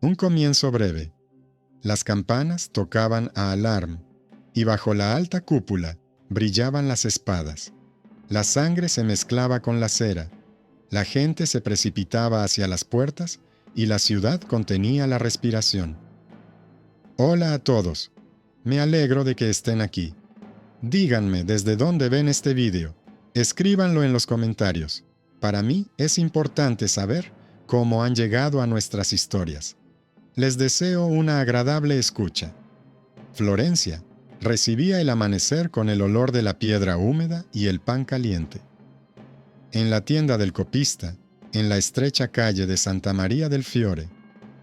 Un comienzo breve. Las campanas tocaban a alarm, y bajo la alta cúpula brillaban las espadas. La sangre se mezclaba con la cera. La gente se precipitaba hacia las puertas y la ciudad contenía la respiración. Hola a todos. Me alegro de que estén aquí. Díganme desde dónde ven este vídeo. Escríbanlo en los comentarios. Para mí es importante saber cómo han llegado a nuestras historias. Les deseo una agradable escucha. Florencia recibía el amanecer con el olor de la piedra húmeda y el pan caliente. En la tienda del copista, en la estrecha calle de Santa María del Fiore,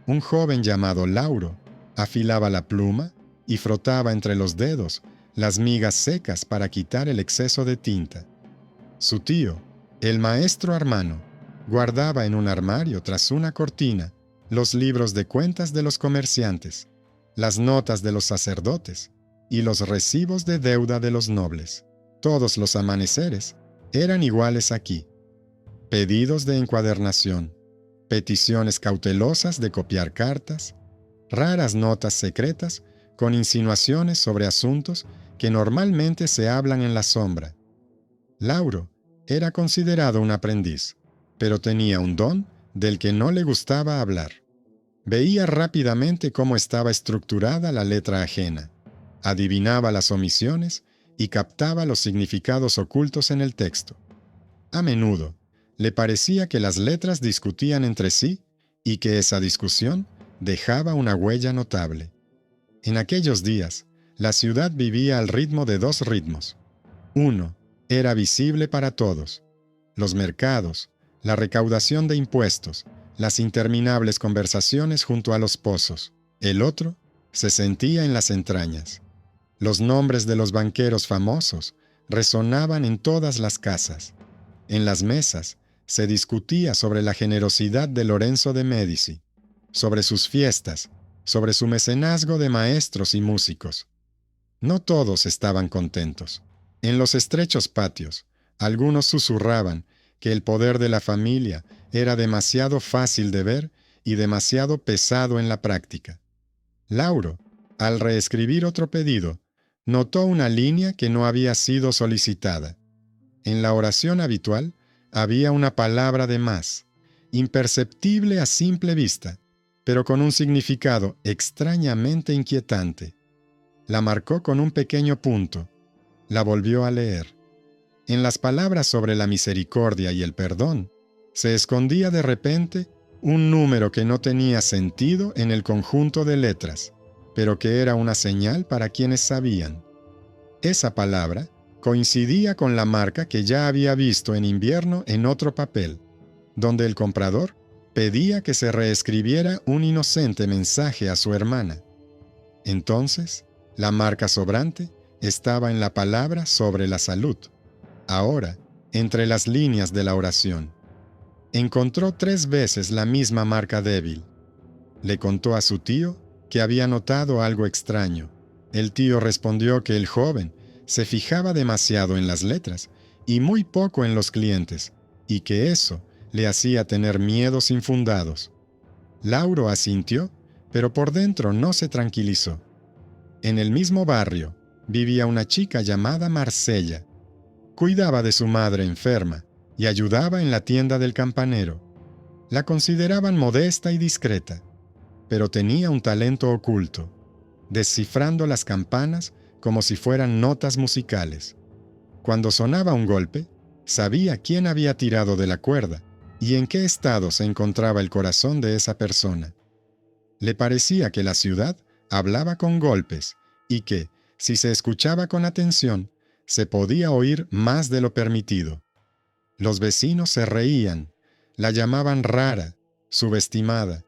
un joven llamado Lauro afilaba la pluma y frotaba entre los dedos las migas secas para quitar el exceso de tinta. Su tío, el maestro Armano, guardaba en un armario tras una cortina los libros de cuentas de los comerciantes, las notas de los sacerdotes y los recibos de deuda de los nobles. Todos los amaneceres eran iguales aquí. Pedidos de encuadernación, peticiones cautelosas de copiar cartas, raras notas secretas con insinuaciones sobre asuntos que normalmente se hablan en la sombra. Lauro era considerado un aprendiz, pero tenía un don del que no le gustaba hablar. Veía rápidamente cómo estaba estructurada la letra ajena, adivinaba las omisiones y captaba los significados ocultos en el texto. A menudo, le parecía que las letras discutían entre sí y que esa discusión dejaba una huella notable. En aquellos días, la ciudad vivía al ritmo de dos ritmos. Uno era visible para todos: los mercados, la recaudación de impuestos, las interminables conversaciones junto a los pozos. El otro se sentía en las entrañas. Los nombres de los banqueros famosos resonaban en todas las casas. En las mesas se discutía sobre la generosidad de Lorenzo de Médici, sobre sus fiestas, sobre su mecenazgo de maestros y músicos. No todos estaban contentos. En los estrechos patios, algunos susurraban que el poder de la familia era demasiado fácil de ver y demasiado pesado en la práctica. Lauro, al reescribir otro pedido, notó una línea que no había sido solicitada. En la oración habitual había una palabra de más, imperceptible a simple vista, pero con un significado extrañamente inquietante. La marcó con un pequeño punto. La volvió a leer. En las palabras sobre la misericordia y el perdón, se escondía de repente un número que no tenía sentido en el conjunto de letras, pero que era una señal para quienes sabían. Esa palabra coincidía con la marca que ya había visto en invierno en otro papel, donde el comprador pedía que se reescribiera un inocente mensaje a su hermana. Entonces, la marca sobrante estaba en la palabra sobre la salud, ahora entre las líneas de la oración. Encontró 3 veces la misma marca débil. Le contó a su tío que había notado algo extraño. El tío respondió que el joven se fijaba demasiado en las letras y muy poco en los clientes, y que eso le hacía tener miedos infundados. Lauro asintió, pero por dentro no se tranquilizó. En el mismo barrio vivía una chica llamada Marcella. Cuidaba de su madre enferma y ayudaba en la tienda del campanero. La consideraban modesta y discreta, pero tenía un talento oculto, descifrando las campanas como si fueran notas musicales. Cuando sonaba un golpe, sabía quién había tirado de la cuerda y en qué estado se encontraba el corazón de esa persona. Le parecía que la ciudad hablaba con golpes y que, si se escuchaba con atención, se podía oír más de lo permitido. Los vecinos se reían, la llamaban rara, subestimada.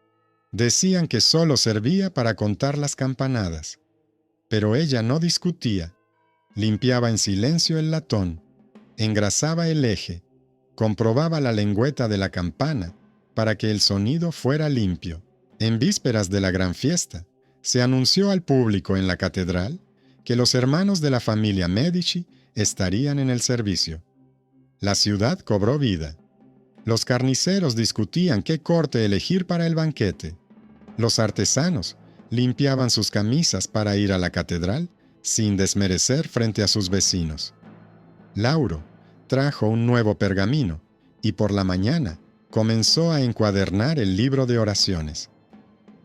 Decían que solo servía para contar las campanadas. Pero ella no discutía. Limpiaba en silencio el latón, engrasaba el eje, comprobaba la lengüeta de la campana para que el sonido fuera limpio. En vísperas de la gran fiesta, se anunció al público en la catedral que los hermanos de la familia Medici estarían en el servicio. La ciudad cobró vida. Los carniceros discutían qué corte elegir para el banquete. Los artesanos limpiaban sus camisas para ir a la catedral sin desmerecer frente a sus vecinos. Lauro trajo un nuevo pergamino y por la mañana comenzó a encuadernar el libro de oraciones.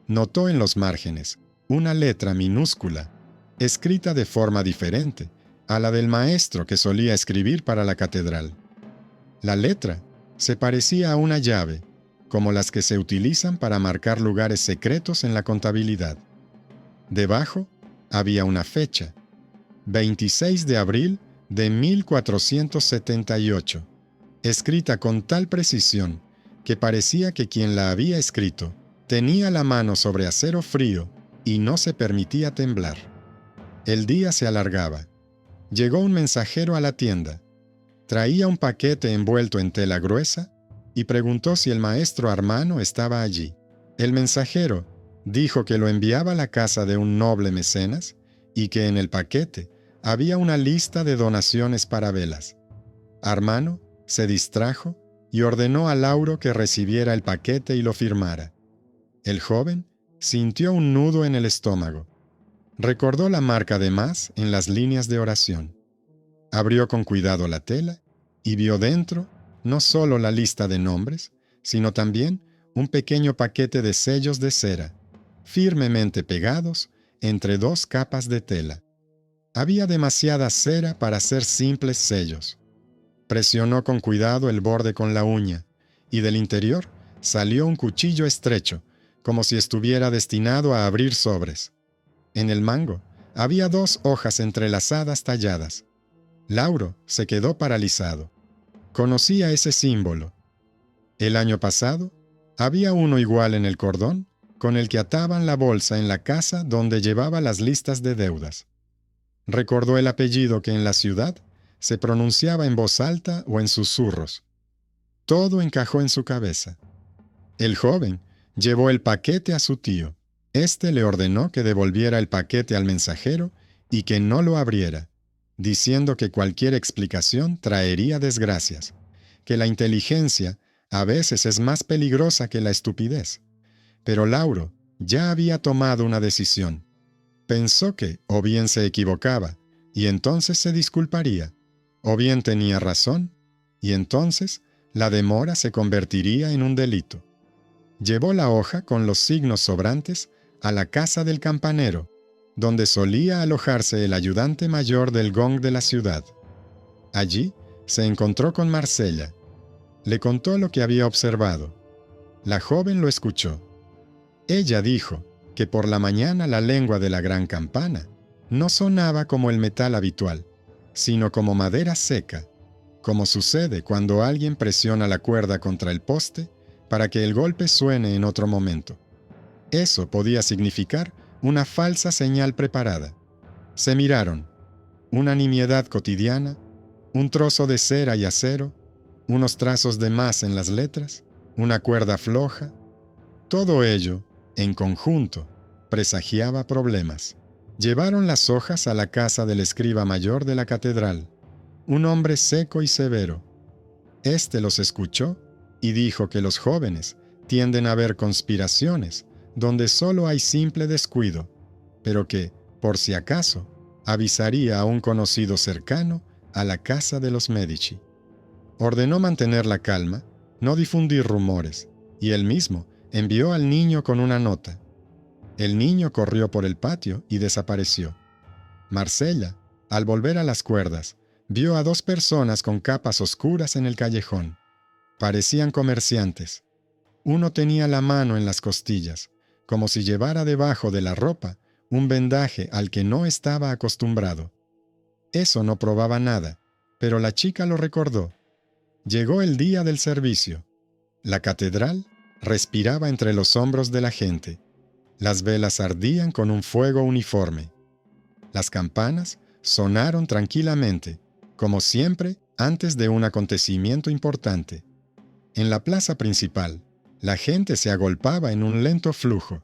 Notó en los márgenes una letra minúscula, escrita de forma diferente a la del maestro que solía escribir para la catedral. La letra se parecía a una llave, como las que se utilizan para marcar lugares secretos en la contabilidad. Debajo había una fecha, 26 de abril de 1478, escrita con tal precisión que parecía que quien la había escrito tenía la mano sobre acero frío y no se permitía temblar. El día se alargaba. Llegó un mensajero a la tienda. Traía un paquete envuelto en tela gruesa y preguntó si el maestro Armano estaba allí. El mensajero dijo que lo enviaba a la casa de un noble mecenas y que en el paquete había una lista de donaciones para velas. Armano se distrajo y ordenó a Lauro que recibiera el paquete y lo firmara. El joven sintió un nudo en el estómago. Recordó la marca de más en las líneas de oración. Abrió con cuidado la tela y vio dentro no solo la lista de nombres, sino también un pequeño paquete de sellos de cera, firmemente pegados entre dos capas de tela. Había demasiada cera para hacer simples sellos. Presionó con cuidado el borde con la uña, y del interior salió un cuchillo estrecho, como si estuviera destinado a abrir sobres. En el mango había 2 hojas entrelazadas talladas. Lauro se quedó paralizado. Conocía ese símbolo. El año pasado había uno igual en el cordón con el que ataban la bolsa en la casa donde llevaba las listas de deudas. Recordó el apellido que en la ciudad se pronunciaba en voz alta o en susurros. Todo encajó en su cabeza. El joven llevó el paquete a su tío. Este le ordenó que devolviera el paquete al mensajero y que no lo abriera, diciendo que cualquier explicación traería desgracias, que la inteligencia a veces es más peligrosa que la estupidez. Pero Lauro ya había tomado una decisión. Pensó que o bien se equivocaba, y entonces se disculparía, o bien tenía razón, y entonces la demora se convertiría en un delito. Llevó la hoja con los signos sobrantes a la casa del campanero, donde solía alojarse el ayudante mayor del gong de la ciudad. Allí se encontró con Marcella. Le contó lo que había observado. La joven lo escuchó. Ella dijo que por la mañana la lengua de la gran campana no sonaba como el metal habitual, sino como madera seca, como sucede cuando alguien presiona la cuerda contra el poste para que el golpe suene en otro momento. Eso podía significar una falsa señal preparada. Se miraron. Una nimiedad cotidiana, un trozo de cera y acero, unos trazos de más en las letras, una cuerda floja. Todo ello, en conjunto, presagiaba problemas. Llevaron las hojas a la casa del escriba mayor de la catedral, un hombre seco y severo. Este los escuchó y dijo que los jóvenes tienden a ver conspiraciones donde solo hay simple descuido, pero que, por si acaso, avisaría a un conocido cercano a la casa de los Medici. Ordenó mantener la calma, no difundir rumores, y él mismo envió al niño con una nota. El niño corrió por el patio y desapareció. Marcella, al volver a las cuerdas, vio a 2 personas con capas oscuras en el callejón. Parecían comerciantes. Uno tenía la mano en las costillas, como si llevara debajo de la ropa un vendaje al que no estaba acostumbrado. Eso no probaba nada, pero la chica lo recordó. Llegó el día del servicio. La catedral respiraba entre los hombros de la gente. Las velas ardían con un fuego uniforme. Las campanas sonaron tranquilamente, como siempre antes de un acontecimiento importante. En la plaza principal, la gente se agolpaba en un lento flujo.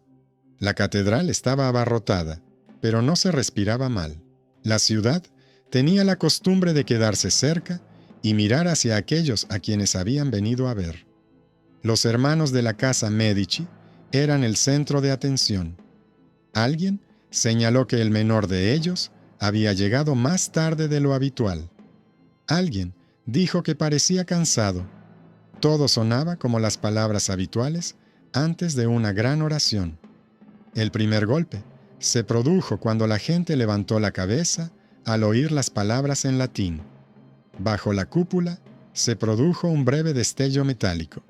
La catedral estaba abarrotada, pero no se respiraba mal. La ciudad tenía la costumbre de quedarse cerca y mirar hacia aquellos a quienes habían venido a ver. Los hermanos de la casa Medici eran el centro de atención. Alguien señaló que el menor de ellos había llegado más tarde de lo habitual. Alguien dijo que parecía cansado. Todo sonaba como las palabras habituales antes de una gran oración. El primer golpe se produjo cuando la gente levantó la cabeza al oír las palabras en latín. Bajo la cúpula se produjo un breve destello metálico.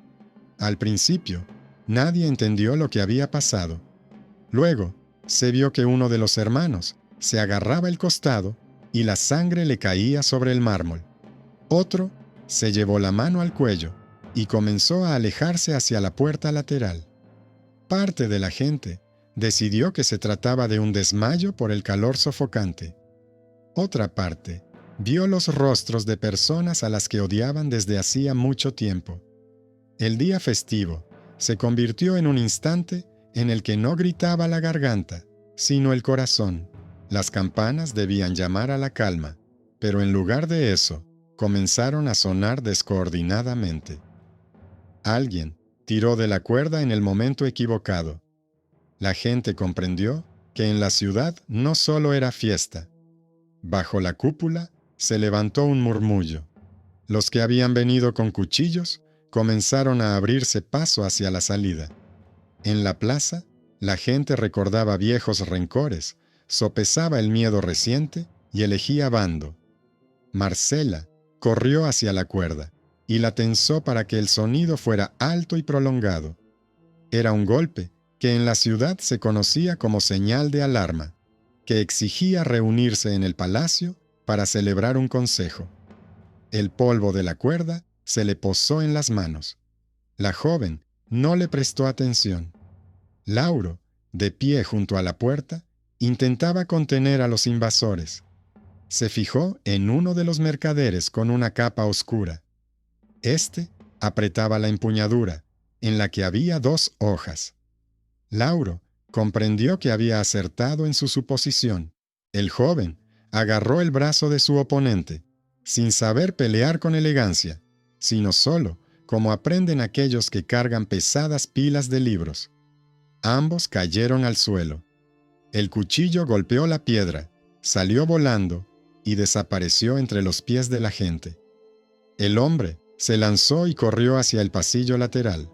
Al principio, nadie entendió lo que había pasado. Luego, se vio que uno de los hermanos se agarraba el costado y la sangre le caía sobre el mármol. Otro se llevó la mano al cuello y comenzó a alejarse hacia la puerta lateral. Parte de la gente decidió que se trataba de un desmayo por el calor sofocante. Otra parte vio los rostros de personas a las que odiaban desde hacía mucho tiempo. El día festivo se convirtió en un instante en el que no gritaba la garganta, sino el corazón. Las campanas debían llamar a la calma, pero en lugar de eso, comenzaron a sonar descoordinadamente. Alguien tiró de la cuerda en el momento equivocado. La gente comprendió que en la ciudad no solo era fiesta. Bajo la cúpula se levantó un murmullo. Los que habían venido con cuchillos comenzaron a abrirse paso hacia la salida. En la plaza, la gente recordaba viejos rencores, sopesaba el miedo reciente y elegía bando. Marcela corrió hacia la cuerda y la tensó para que el sonido fuera alto y prolongado. Era un golpe que en la ciudad se conocía como señal de alarma, que exigía reunirse en el palacio para celebrar un consejo. El polvo de la cuerda se le posó en las manos. La joven no le prestó atención. Lauro, de pie junto a la puerta, intentaba contener a los invasores. Se fijó en uno de los mercaderes con una capa oscura. Este apretaba la empuñadura, en la que había 2 hojas. Lauro comprendió que había acertado en su suposición. El joven agarró el brazo de su oponente, sin saber pelear con elegancia, sino solo como aprenden aquellos que cargan pesadas pilas de libros. Ambos cayeron al suelo. El cuchillo golpeó la piedra, salió volando y desapareció entre los pies de la gente. El hombre se lanzó y corrió hacia el pasillo lateral.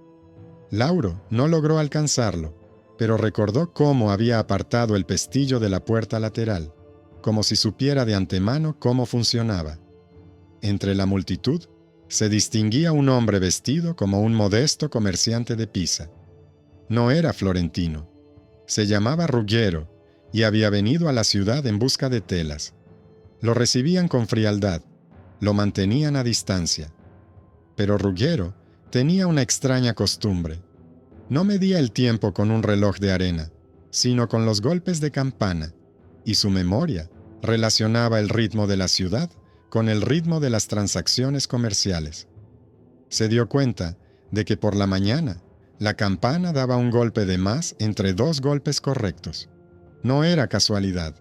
Lauro no logró alcanzarlo, pero recordó cómo había apartado el pestillo de la puerta lateral, como si supiera de antemano cómo funcionaba. Entre la multitud se distinguía un hombre vestido como un modesto comerciante de Pisa. No era florentino. Se llamaba Ruggiero y había venido a la ciudad en busca de telas. Lo recibían con frialdad, lo mantenían a distancia. Pero Ruggiero tenía una extraña costumbre. No medía el tiempo con un reloj de arena, sino con los golpes de campana, y su memoria relacionaba el ritmo de la ciudad con el ritmo de las transacciones comerciales. Se dio cuenta de que por la mañana la campana daba un golpe de más entre 2 golpes correctos. No era casualidad.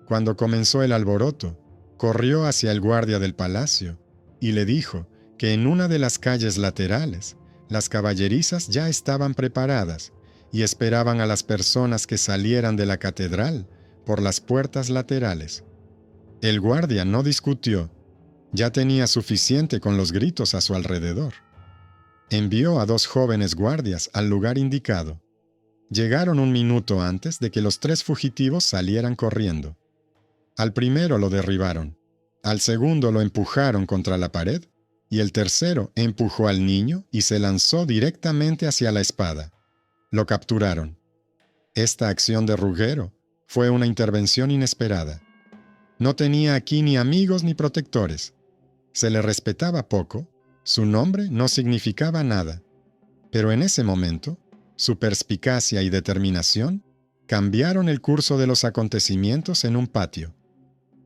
Cuando comenzó el alboroto, corrió hacia el guardia del palacio y le dijo que en una de las calles laterales las caballerizas ya estaban preparadas y esperaban a las personas que salieran de la catedral por las puertas laterales. El guardia no discutió. Ya tenía suficiente con los gritos a su alrededor. Envió a 2 jóvenes guardias al lugar indicado. Llegaron un minuto antes de que los 3 fugitivos salieran corriendo. Al primero lo derribaron, al segundo lo empujaron contra la pared y el tercero empujó al niño y se lanzó directamente hacia la espada. Lo capturaron. Esta acción de Ruggiero fue una intervención inesperada. No tenía aquí ni amigos ni protectores. Se le respetaba poco, su nombre no significaba nada. Pero en ese momento, su perspicacia y determinación cambiaron el curso de los acontecimientos en un patio.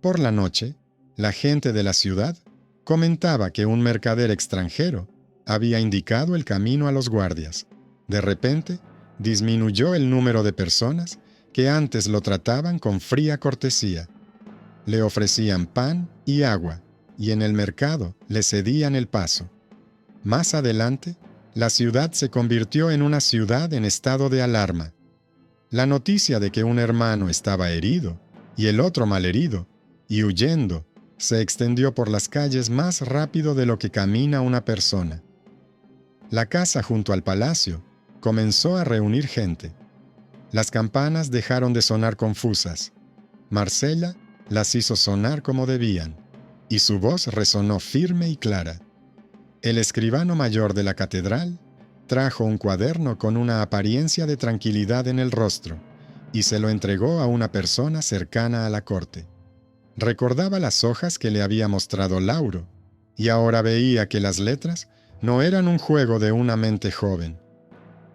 Por la noche, la gente de la ciudad comentaba que un mercader extranjero había indicado el camino a los guardias. De repente, disminuyó el número de personas que antes lo trataban con fría cortesía. Le ofrecían pan y agua, y en el mercado le cedían el paso. Más adelante, La ciudad se convirtió en una ciudad en estado de alarma. La noticia de que un hermano estaba herido y el otro malherido, y huyendo, se extendió por las calles más rápido de lo que camina una persona. La casa junto al palacio comenzó a reunir gente. Las campanas dejaron de sonar confusas. Marcella las hizo sonar como debían, y su voz resonó firme y clara. El escribano mayor de la catedral trajo un cuaderno con una apariencia de tranquilidad en el rostro y se lo entregó a una persona cercana a la corte. Recordaba las hojas que le había mostrado Lauro, y ahora veía que las letras no eran un juego de una mente joven.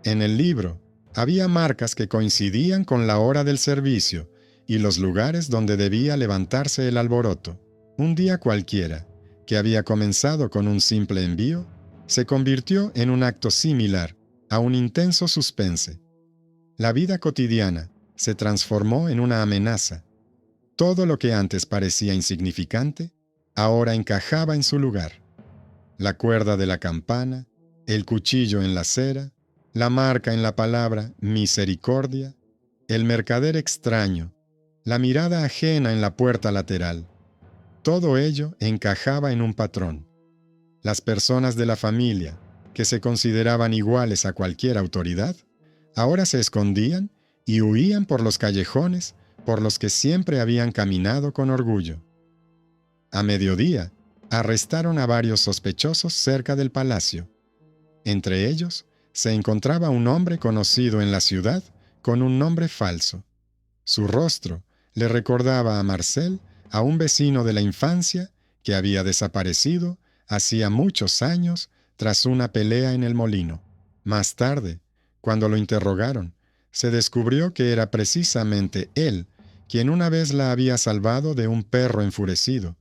En el libro había marcas que coincidían con la hora del servicio y los lugares donde debía levantarse el alboroto. Un día cualquiera, que había comenzado con un simple envío, se convirtió en un acto similar a un intenso suspense. La vida cotidiana se transformó en una amenaza. Todo lo que antes parecía insignificante, ahora encajaba en su lugar. La cuerda de la campana, el cuchillo en la cera, la marca en la palabra misericordia, el mercader extraño, la mirada ajena en la puerta lateral. Todo ello encajaba en un patrón. Las personas de la familia, que se consideraban iguales a cualquier autoridad, ahora se escondían y huían por los callejones por los que siempre habían caminado con orgullo. A mediodía, arrestaron a varios sospechosos cerca del palacio. Entre ellos, se encontraba un hombre conocido en la ciudad con un nombre falso. Su rostro le recordaba a Marcel a un vecino de la infancia que había desaparecido hacía muchos años tras una pelea en el molino. Más tarde, cuando lo interrogaron, se descubrió que era precisamente él quien una vez la había salvado de un perro enfurecido,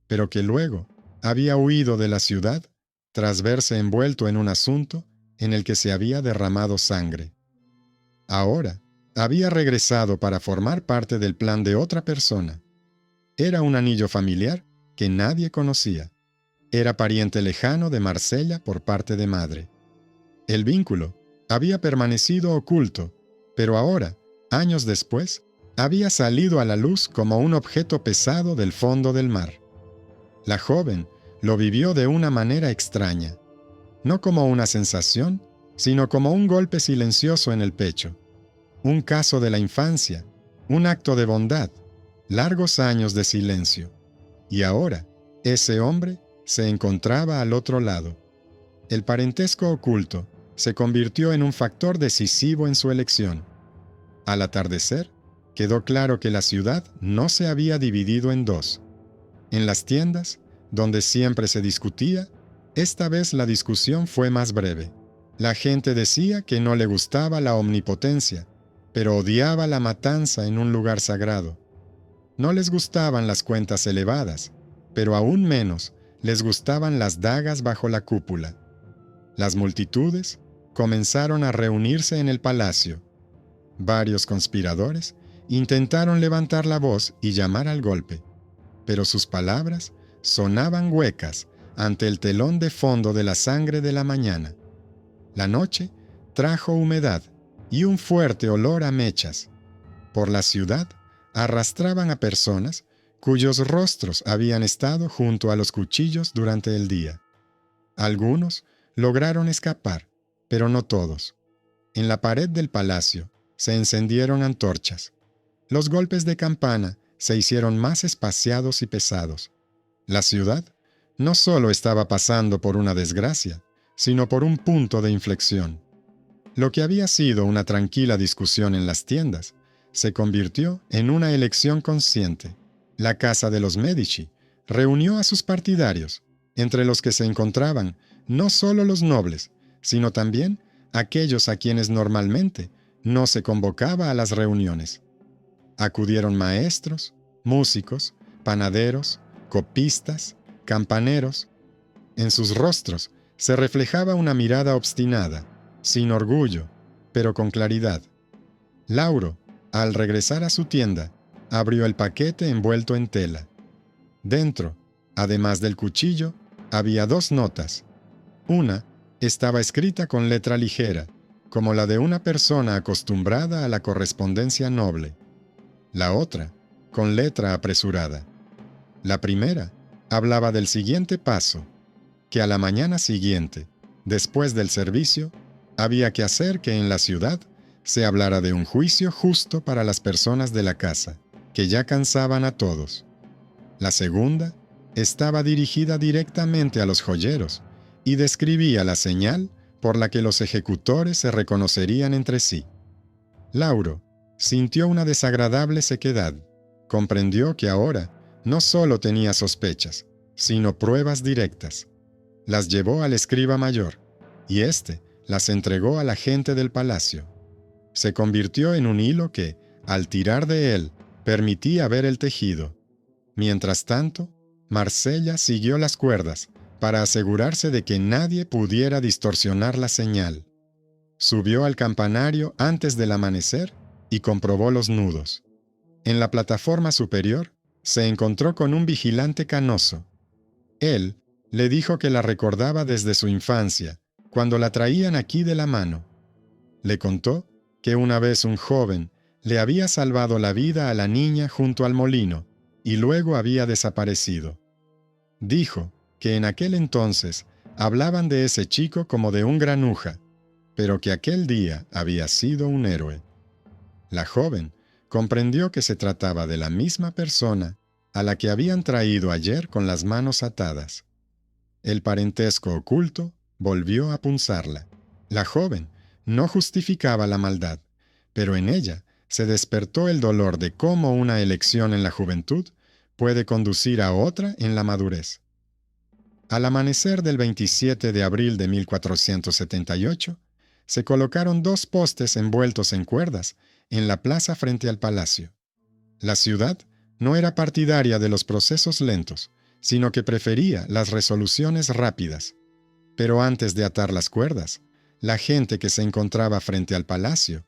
pero que luego había huido de la ciudad tras verse envuelto en un asunto en el que se había derramado sangre. Ahora, había regresado para formar parte del plan de otra persona. Era un anillo familiar que nadie conocía. Era pariente lejano de Marcella por parte de madre. El vínculo había permanecido oculto, pero ahora, años después, había salido a la luz como un objeto pesado del fondo del mar. La joven lo vivió de una manera extraña, no como una sensación, sino como un golpe silencioso en el pecho. Un caso de la infancia, un acto de bondad, largos años de silencio. Y ahora, ese hombre se encontraba al otro lado. El parentesco oculto se convirtió en un factor decisivo en su elección. Al atardecer, quedó claro que la ciudad no se había dividido en dos. En las tiendas, donde siempre se discutía, esta vez la discusión fue más breve. La gente decía que no le gustaba la omnipotencia, pero odiaba la matanza en un lugar sagrado. No les gustaban las cuentas elevadas, pero aún menos les gustaban las dagas bajo la cúpula. Las multitudes comenzaron a reunirse en el palacio. Varios conspiradores intentaron levantar la voz y llamar al golpe, pero sus palabras sonaban huecas ante el telón de fondo de la sangre de la mañana. La noche trajo humedad y un fuerte olor a mechas. Por la ciudad arrastraban a personas cuyos rostros habían estado junto a los cuchillos durante el día. Algunos lograron escapar, pero no todos. En la pared del palacio se encendieron antorchas. Los golpes de campana se hicieron más espaciados y pesados. La ciudad no solo estaba pasando por una desgracia, sino por un punto de inflexión. Lo que había sido una tranquila discusión en las tiendas se convirtió en una elección consciente. La casa de los Medici reunió a sus partidarios, entre los que se encontraban no solo los nobles, sino también aquellos a quienes normalmente no se convocaba a las reuniones. Acudieron maestros, músicos, panaderos, copistas, campaneros. En sus rostros se reflejaba una mirada obstinada, sin orgullo, pero con claridad. Lauro, al regresar a su tienda, abrió el paquete envuelto en tela. Dentro, además del cuchillo, había 2 notas. Una Estaba escrita con letra ligera, como la de una persona acostumbrada a la correspondencia noble. La otra, con letra apresurada. La primera hablaba del siguiente paso, que a la mañana siguiente, después del servicio, había que hacer que en la ciudad se hablara de un juicio justo para las personas de la casa, que ya cansaban a todos. La segunda estaba dirigida directamente a los joyeros y describía la señal por la que los ejecutores se reconocerían entre sí. Lauro sintió una desagradable sequedad. Comprendió que ahora no solo tenía sospechas, sino pruebas directas. Las llevó al escriba mayor, y éste las entregó a la gente del palacio. Se convirtió en un hilo que, al tirar de él, permitía ver el tejido. Mientras tanto, Marsella siguió las cuerdas para asegurarse de que nadie pudiera distorsionar la señal. Subió al campanario antes del amanecer y comprobó los nudos. En la plataforma superior se encontró con un vigilante canoso. Él le dijo que la recordaba desde su infancia, cuando la traían aquí de la mano. Le contó que una vez un joven le había salvado la vida a la niña junto al molino y luego había desaparecido. Dijo que en aquel entonces hablaban de ese chico como de un granuja, pero que aquel día había sido un héroe. La joven comprendió que se trataba de la misma persona a la que habían traído ayer con las manos atadas. El parentesco oculto volvió a punzarla. La joven no justificaba la maldad, pero en ella se despertó el dolor de cómo una elección en la juventud puede conducir a otra en la madurez. Al amanecer del 27 de abril de 1478, se colocaron 2 postes envueltos en cuerdas en la plaza frente al palacio. La ciudad no era partidaria de los procesos lentos, sino que prefería las resoluciones rápidas. Pero antes de atar las cuerdas, la gente que se encontraba frente al palacio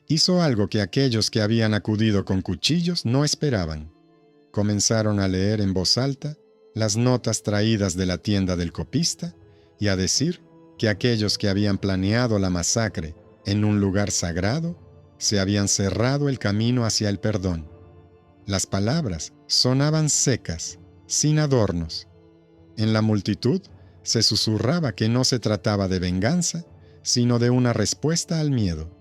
hizo algo que aquellos que habían acudido con cuchillos no esperaban. Comenzaron a leer en voz alta las notas traídas de la tienda del copista y a decir que aquellos que habían planeado la masacre en un lugar sagrado se habían cerrado el camino hacia el perdón. Las palabras sonaban secas, sin adornos. En la multitud se susurraba que no se trataba de venganza, sino de una respuesta al miedo.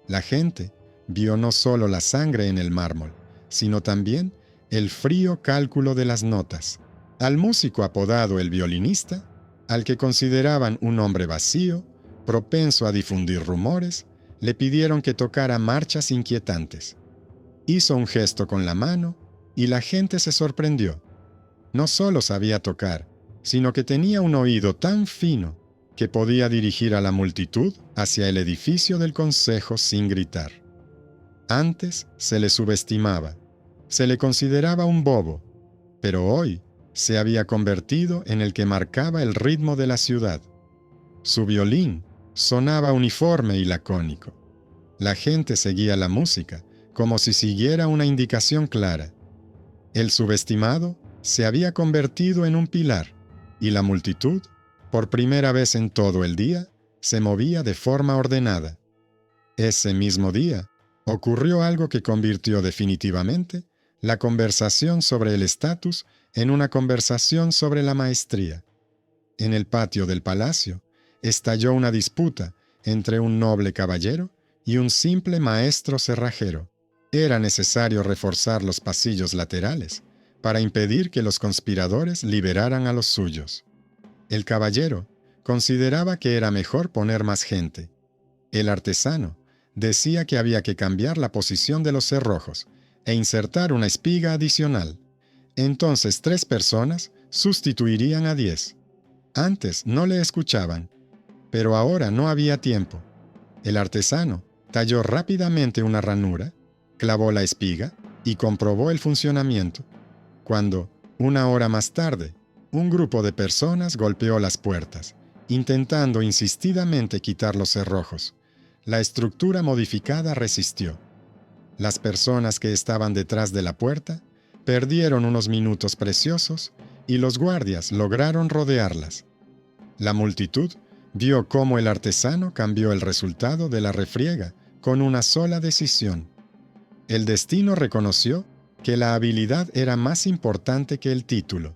La gente vio no solo la sangre en el mármol, sino también el frío cálculo de las notas. Al músico apodado el violinista, al que consideraban un hombre vacío, propenso a difundir rumores, le pidieron que tocara marchas inquietantes. Hizo un gesto con la mano y la gente se sorprendió. No solo sabía tocar, sino que tenía un oído tan fino que podía dirigir a la multitud hacia el edificio del consejo sin gritar. Antes se le subestimaba, se le consideraba un bobo, pero hoy se había convertido en el que marcaba el ritmo de la ciudad. Su violín sonaba uniforme y lacónico. La gente seguía la música como si siguiera una indicación clara. El subestimado se había convertido en un pilar, y la multitud, por primera vez en todo el día, se movía de forma ordenada. Ese mismo día, ocurrió algo que convirtió definitivamente la conversación sobre el estatus en una conversación sobre la maestría. En el patio del palacio, estalló una disputa entre un noble caballero y un simple maestro cerrajero. Era necesario reforzar los pasillos laterales para impedir que los conspiradores liberaran a los suyos. El caballero consideraba que era mejor poner más gente. El artesano decía que había que cambiar la posición de los cerrojos e insertar una espiga adicional. Entonces 3 personas sustituirían a 10. Antes no le escuchaban, pero ahora no había tiempo. El artesano talló rápidamente una ranura, clavó la espiga y comprobó el funcionamiento. Cuando, 1 hora más tarde, un grupo de personas golpeó las puertas, intentando insistidamente quitar los cerrojos, la estructura modificada resistió. Las personas que estaban detrás de la puerta perdieron unos minutos preciosos y los guardias lograron rodearlas. La multitud vio cómo el artesano cambió el resultado de la refriega con una sola decisión. El destino reconoció que la habilidad era más importante que el título.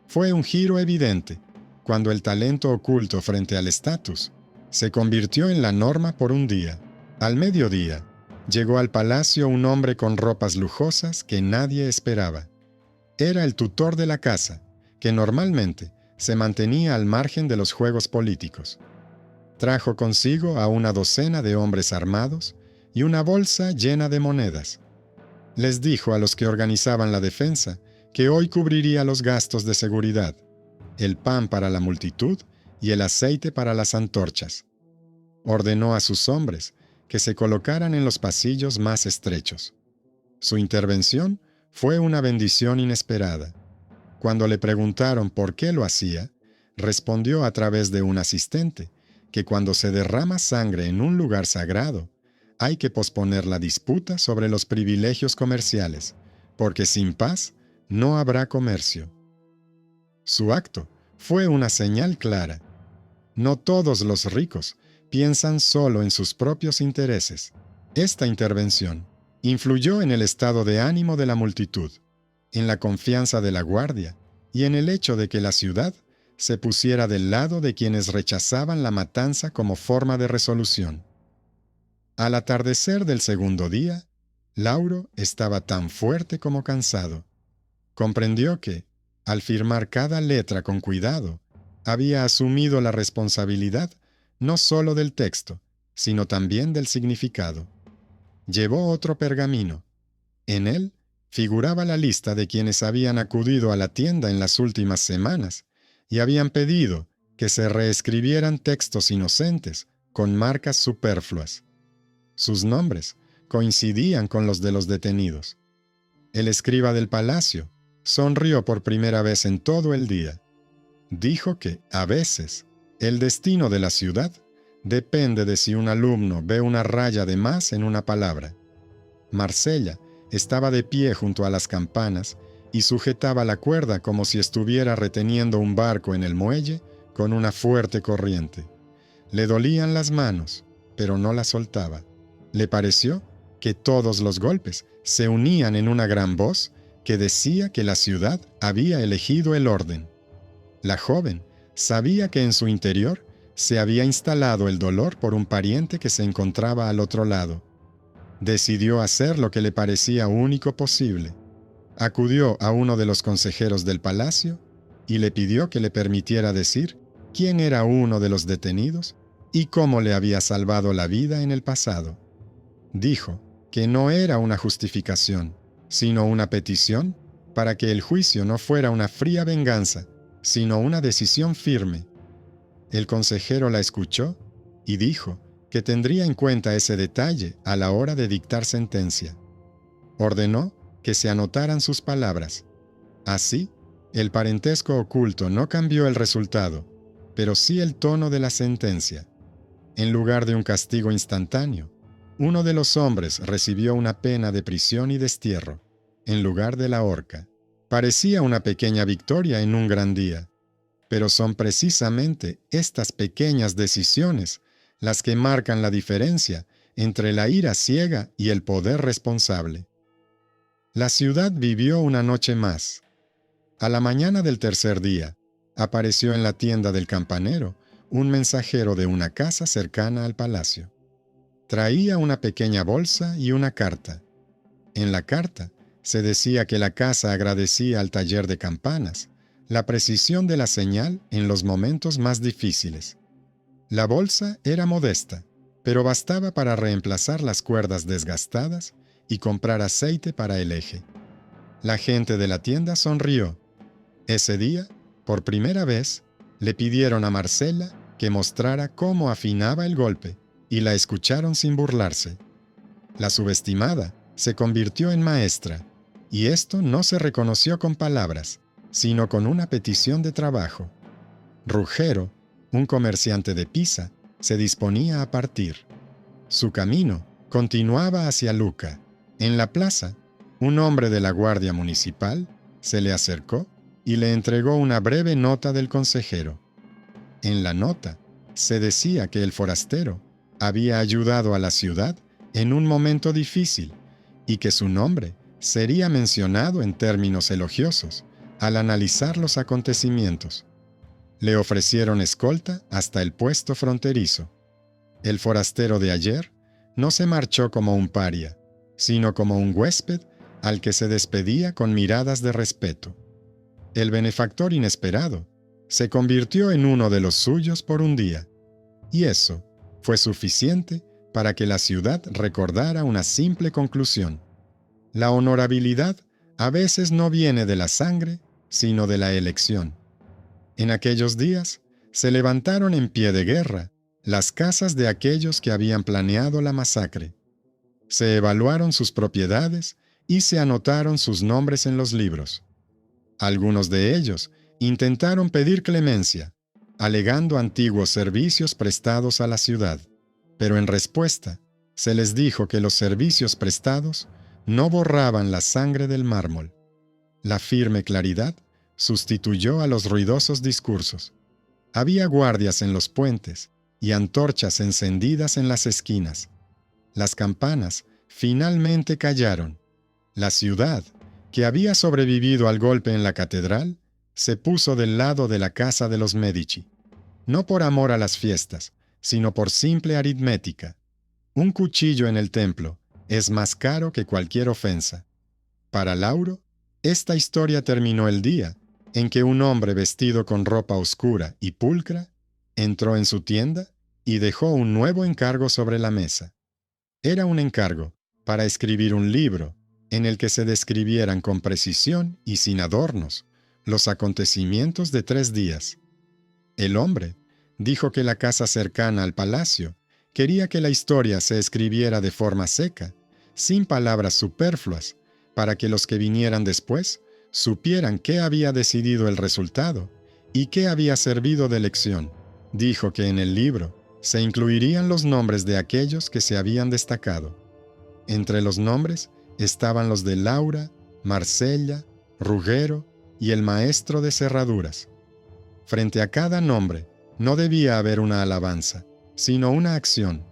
Fue un giro evidente cuando el talento oculto frente al estatus se convirtió en la norma por un día. Al mediodía, llegó al palacio un hombre con ropas lujosas que nadie esperaba. Era el tutor de la casa, que normalmente se mantenía al margen de los juegos políticos. Trajo consigo a una docena de hombres armados y una bolsa llena de monedas. Les dijo a los que organizaban la defensa que hoy cubriría los gastos de seguridad, el pan para la multitud y el aceite para las antorchas. Ordenó a sus hombres que se colocaran en los pasillos más estrechos. Su intervención fue una bendición inesperada. Cuando le preguntaron por qué lo hacía, respondió a través de un asistente que cuando se derrama sangre en un lugar sagrado, hay que posponer la disputa sobre los privilegios comerciales, porque sin paz no habrá comercio. Su acto fue una señal clara. No todos los ricos piensan solo en sus propios intereses. Esta intervención influyó en el estado de ánimo de la multitud, en la confianza de la guardia y en el hecho de que la ciudad se pusiera del lado de quienes rechazaban la matanza como forma de resolución. Al atardecer del segundo día, Lauro estaba tan fuerte como cansado. Comprendió que, al firmar cada letra con cuidado, había asumido la responsabilidad no solo del texto, sino también del significado. Llevó otro pergamino. En él figuraba la lista de quienes habían acudido a la tienda en las últimas semanas y habían pedido que se reescribieran textos inocentes con marcas superfluas. Sus nombres coincidían con los de los detenidos. El escriba del palacio sonrió por primera vez en todo el día. Dijo que, a veces, el destino de la ciudad depende de si un alumno ve una raya de más en una palabra. Marsella estaba de pie junto a las campanas y sujetaba la cuerda como si estuviera reteniendo un barco en el muelle con una fuerte corriente. Le dolían las manos, pero no las soltaba. Le pareció que todos los golpes se unían en una gran voz que decía que la ciudad había elegido el orden. La joven sabía que en su interior se había instalado el dolor por un pariente que se encontraba al otro lado. Decidió hacer lo que le parecía único posible. Acudió a uno de los consejeros del palacio y le pidió que le permitiera decir quién era uno de los detenidos y cómo le había salvado la vida en el pasado. Dijo que no era una justificación, sino una petición para que el juicio no fuera una fría venganza, sino una decisión firme. El consejero la escuchó y dijo que tendría en cuenta ese detalle a la hora de dictar sentencia. Ordenó que se anotaran sus palabras. Así, el parentesco oculto no cambió el resultado, pero sí el tono de la sentencia. En lugar de un castigo instantáneo, uno de los hombres recibió una pena de prisión y destierro, en lugar de la horca. Parecía una pequeña victoria en un gran día, pero son precisamente estas pequeñas decisiones las que marcan la diferencia entre la ira ciega y el poder responsable. La ciudad vivió una noche más. A la mañana del tercer día, apareció en la tienda del campanero un mensajero de una casa cercana al palacio. Traía una pequeña bolsa y una carta. En la carta se decía que la casa agradecía al taller de campanas la precisión de la señal en los momentos más difíciles. La bolsa era modesta, pero bastaba para reemplazar las cuerdas desgastadas y comprar aceite para el eje. La gente de la tienda sonrió. Ese día, por primera vez, le pidieron a Marcela que mostrara cómo afinaba el golpe y la escucharon sin burlarse. La subestimada se convirtió en maestra, y esto no se reconoció con palabras, sino con una petición de trabajo. Ruggero, un comerciante de Pisa, se disponía a partir. Su camino continuaba hacia Lucca. En la plaza, un hombre de la Guardia Municipal se le acercó y le entregó una breve nota del consejero. En la nota se decía que el forastero había ayudado a la ciudad en un momento difícil y que su nombre sería mencionado en términos elogiosos al analizar los acontecimientos. Le ofrecieron escolta hasta el puesto fronterizo. El forastero de ayer no se marchó como un paria, sino como un huésped al que se despedía con miradas de respeto. El benefactor inesperado se convirtió en uno de los suyos por un día, y eso fue suficiente para que la ciudad recordara una simple conclusión. La honorabilidad a veces no viene de la sangre, sino de la elección. En aquellos días se levantaron en pie de guerra las casas de aquellos que habían planeado la masacre. Se evaluaron sus propiedades y se anotaron sus nombres en los libros. Algunos de ellos intentaron pedir clemencia, alegando antiguos servicios prestados a la ciudad, pero en respuesta se les dijo que los servicios prestados no borraban la sangre del mármol. La firme claridad sustituyó a los ruidosos discursos. Había guardias en los puentes y antorchas encendidas en las esquinas. Las campanas finalmente callaron. La ciudad, que había sobrevivido al golpe en la catedral, se puso del lado de la casa de los Medici, no por amor a las fiestas, sino por simple aritmética. Un cuchillo en el templo es más caro que cualquier ofensa. Para Lauro, esta historia terminó el día en que un hombre vestido con ropa oscura y pulcra entró en su tienda y dejó un nuevo encargo sobre la mesa. Era un encargo para escribir un libro en el que se describieran con precisión y sin adornos los acontecimientos de 3 días. El hombre dijo que la casa cercana al palacio quería que la historia se escribiera de forma seca, sin palabras superfluas, para que los que vinieran después supieran qué había decidido el resultado y qué había servido de lección. Dijo que en el libro se incluirían los nombres de aquellos que se habían destacado. Entre los nombres estaban los de Laura, Marcella, Ruggero y el maestro de cerraduras. Frente a cada nombre no debía haber una alabanza, sino una acción.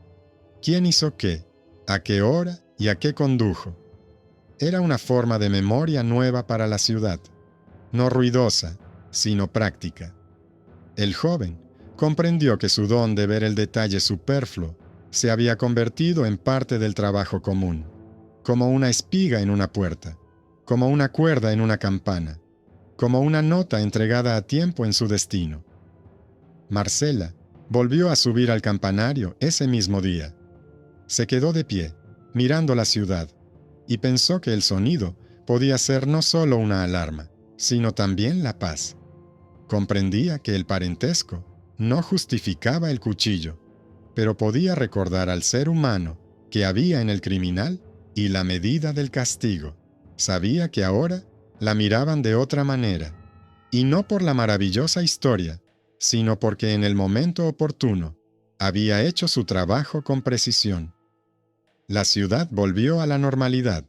¿Quién hizo qué? ¿A qué hora y a qué condujo? Era una forma de memoria nueva para la ciudad, no ruidosa, sino práctica. El joven comprendió que su don de ver el detalle superfluo se había convertido en parte del trabajo común, como una espiga en una puerta, como una cuerda en una campana, como una nota entregada a tiempo en su destino. Marcella volvió a subir al campanario ese mismo día. Se quedó de pie, mirando la ciudad, y pensó que el sonido podía ser no solo una alarma, sino también la paz. Comprendía que el parentesco no justificaba el cuchillo, pero podía recordar al ser humano que había en el criminal y la medida del castigo. Sabía que ahora la miraban de otra manera, y no por la maravillosa historia, sino porque en el momento oportuno había hecho su trabajo con precisión. La ciudad volvió a la normalidad.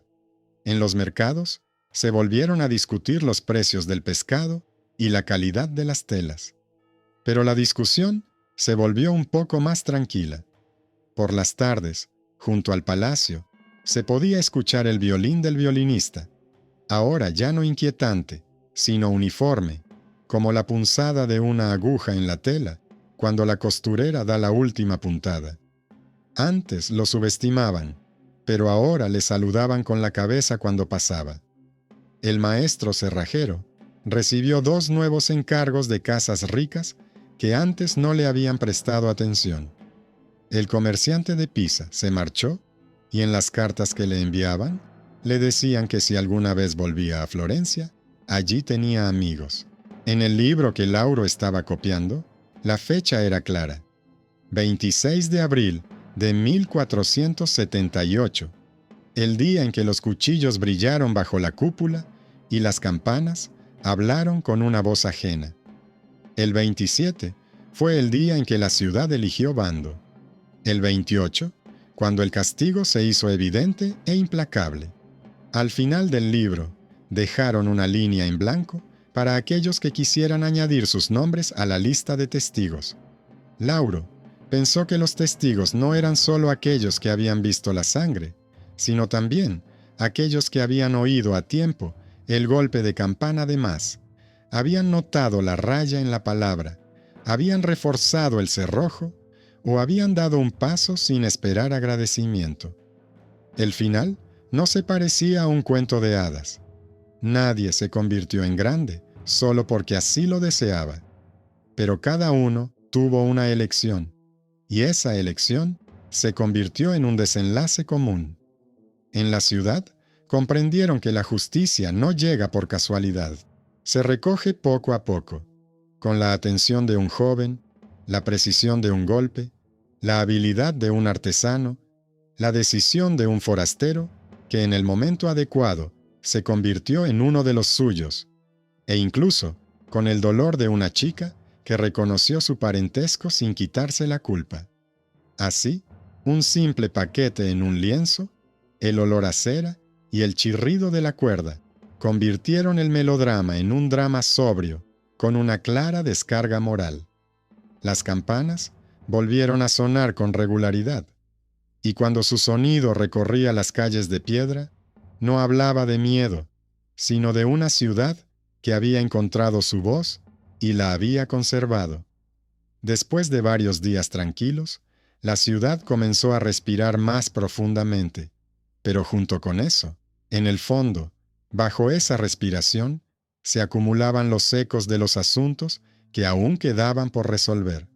En los mercados se volvieron a discutir los precios del pescado y la calidad de las telas. Pero la discusión se volvió un poco más tranquila. Por las tardes, junto al palacio, se podía escuchar el violín del violinista, ahora ya no inquietante, sino uniforme, como la punzada de una aguja en la tela cuando la costurera da la última puntada. Antes lo subestimaban, pero ahora le saludaban con la cabeza cuando pasaba. El maestro cerrajero recibió 2 nuevos encargos de casas ricas que antes no le habían prestado atención. El comerciante de Pisa se marchó y en las cartas que le enviaban le decían que si alguna vez volvía a Florencia, allí tenía amigos. En el libro que Lauro estaba copiando, la fecha era clara: 26 de abril de 1478, el día en que los cuchillos brillaron bajo la cúpula y las campanas hablaron con una voz ajena. El 27 fue el día en que la ciudad eligió bando. El 28, cuando el castigo se hizo evidente e implacable. Al final del libro, dejaron una línea en blanco para aquellos que quisieran añadir sus nombres a la lista de testigos. Lauro Pensó que los testigos no eran solo aquellos que habían visto la sangre, sino también aquellos que habían oído a tiempo el golpe de campana de más, habían notado la raya en la palabra, habían reforzado el cerrojo o habían dado un paso sin esperar agradecimiento. El final no se parecía a un cuento de hadas. Nadie se convirtió en grande solo porque así lo deseaba, pero cada uno tuvo una elección, y esa elección se convirtió en un desenlace común. En la ciudad, comprendieron que la justicia no llega por casualidad. Se recoge poco a poco, con la atención de un joven, la precisión de un golpe, la habilidad de un artesano, la decisión de un forastero que en el momento adecuado se convirtió en uno de los suyos, e incluso con el dolor de una chica que reconoció su parentesco sin quitarse la culpa. Así, un simple paquete en un lienzo, el olor a cera y el chirrido de la cuerda convirtieron el melodrama en un drama sobrio, con una clara descarga moral. Las campanas volvieron a sonar con regularidad, y cuando su sonido recorría las calles de piedra, no hablaba de miedo, sino de una ciudad que había encontrado su voz y la había conservado. Después de varios días tranquilos, la ciudad comenzó a respirar más profundamente, pero junto con eso, en el fondo, bajo esa respiración, se acumulaban los ecos de los asuntos que aún quedaban por resolver.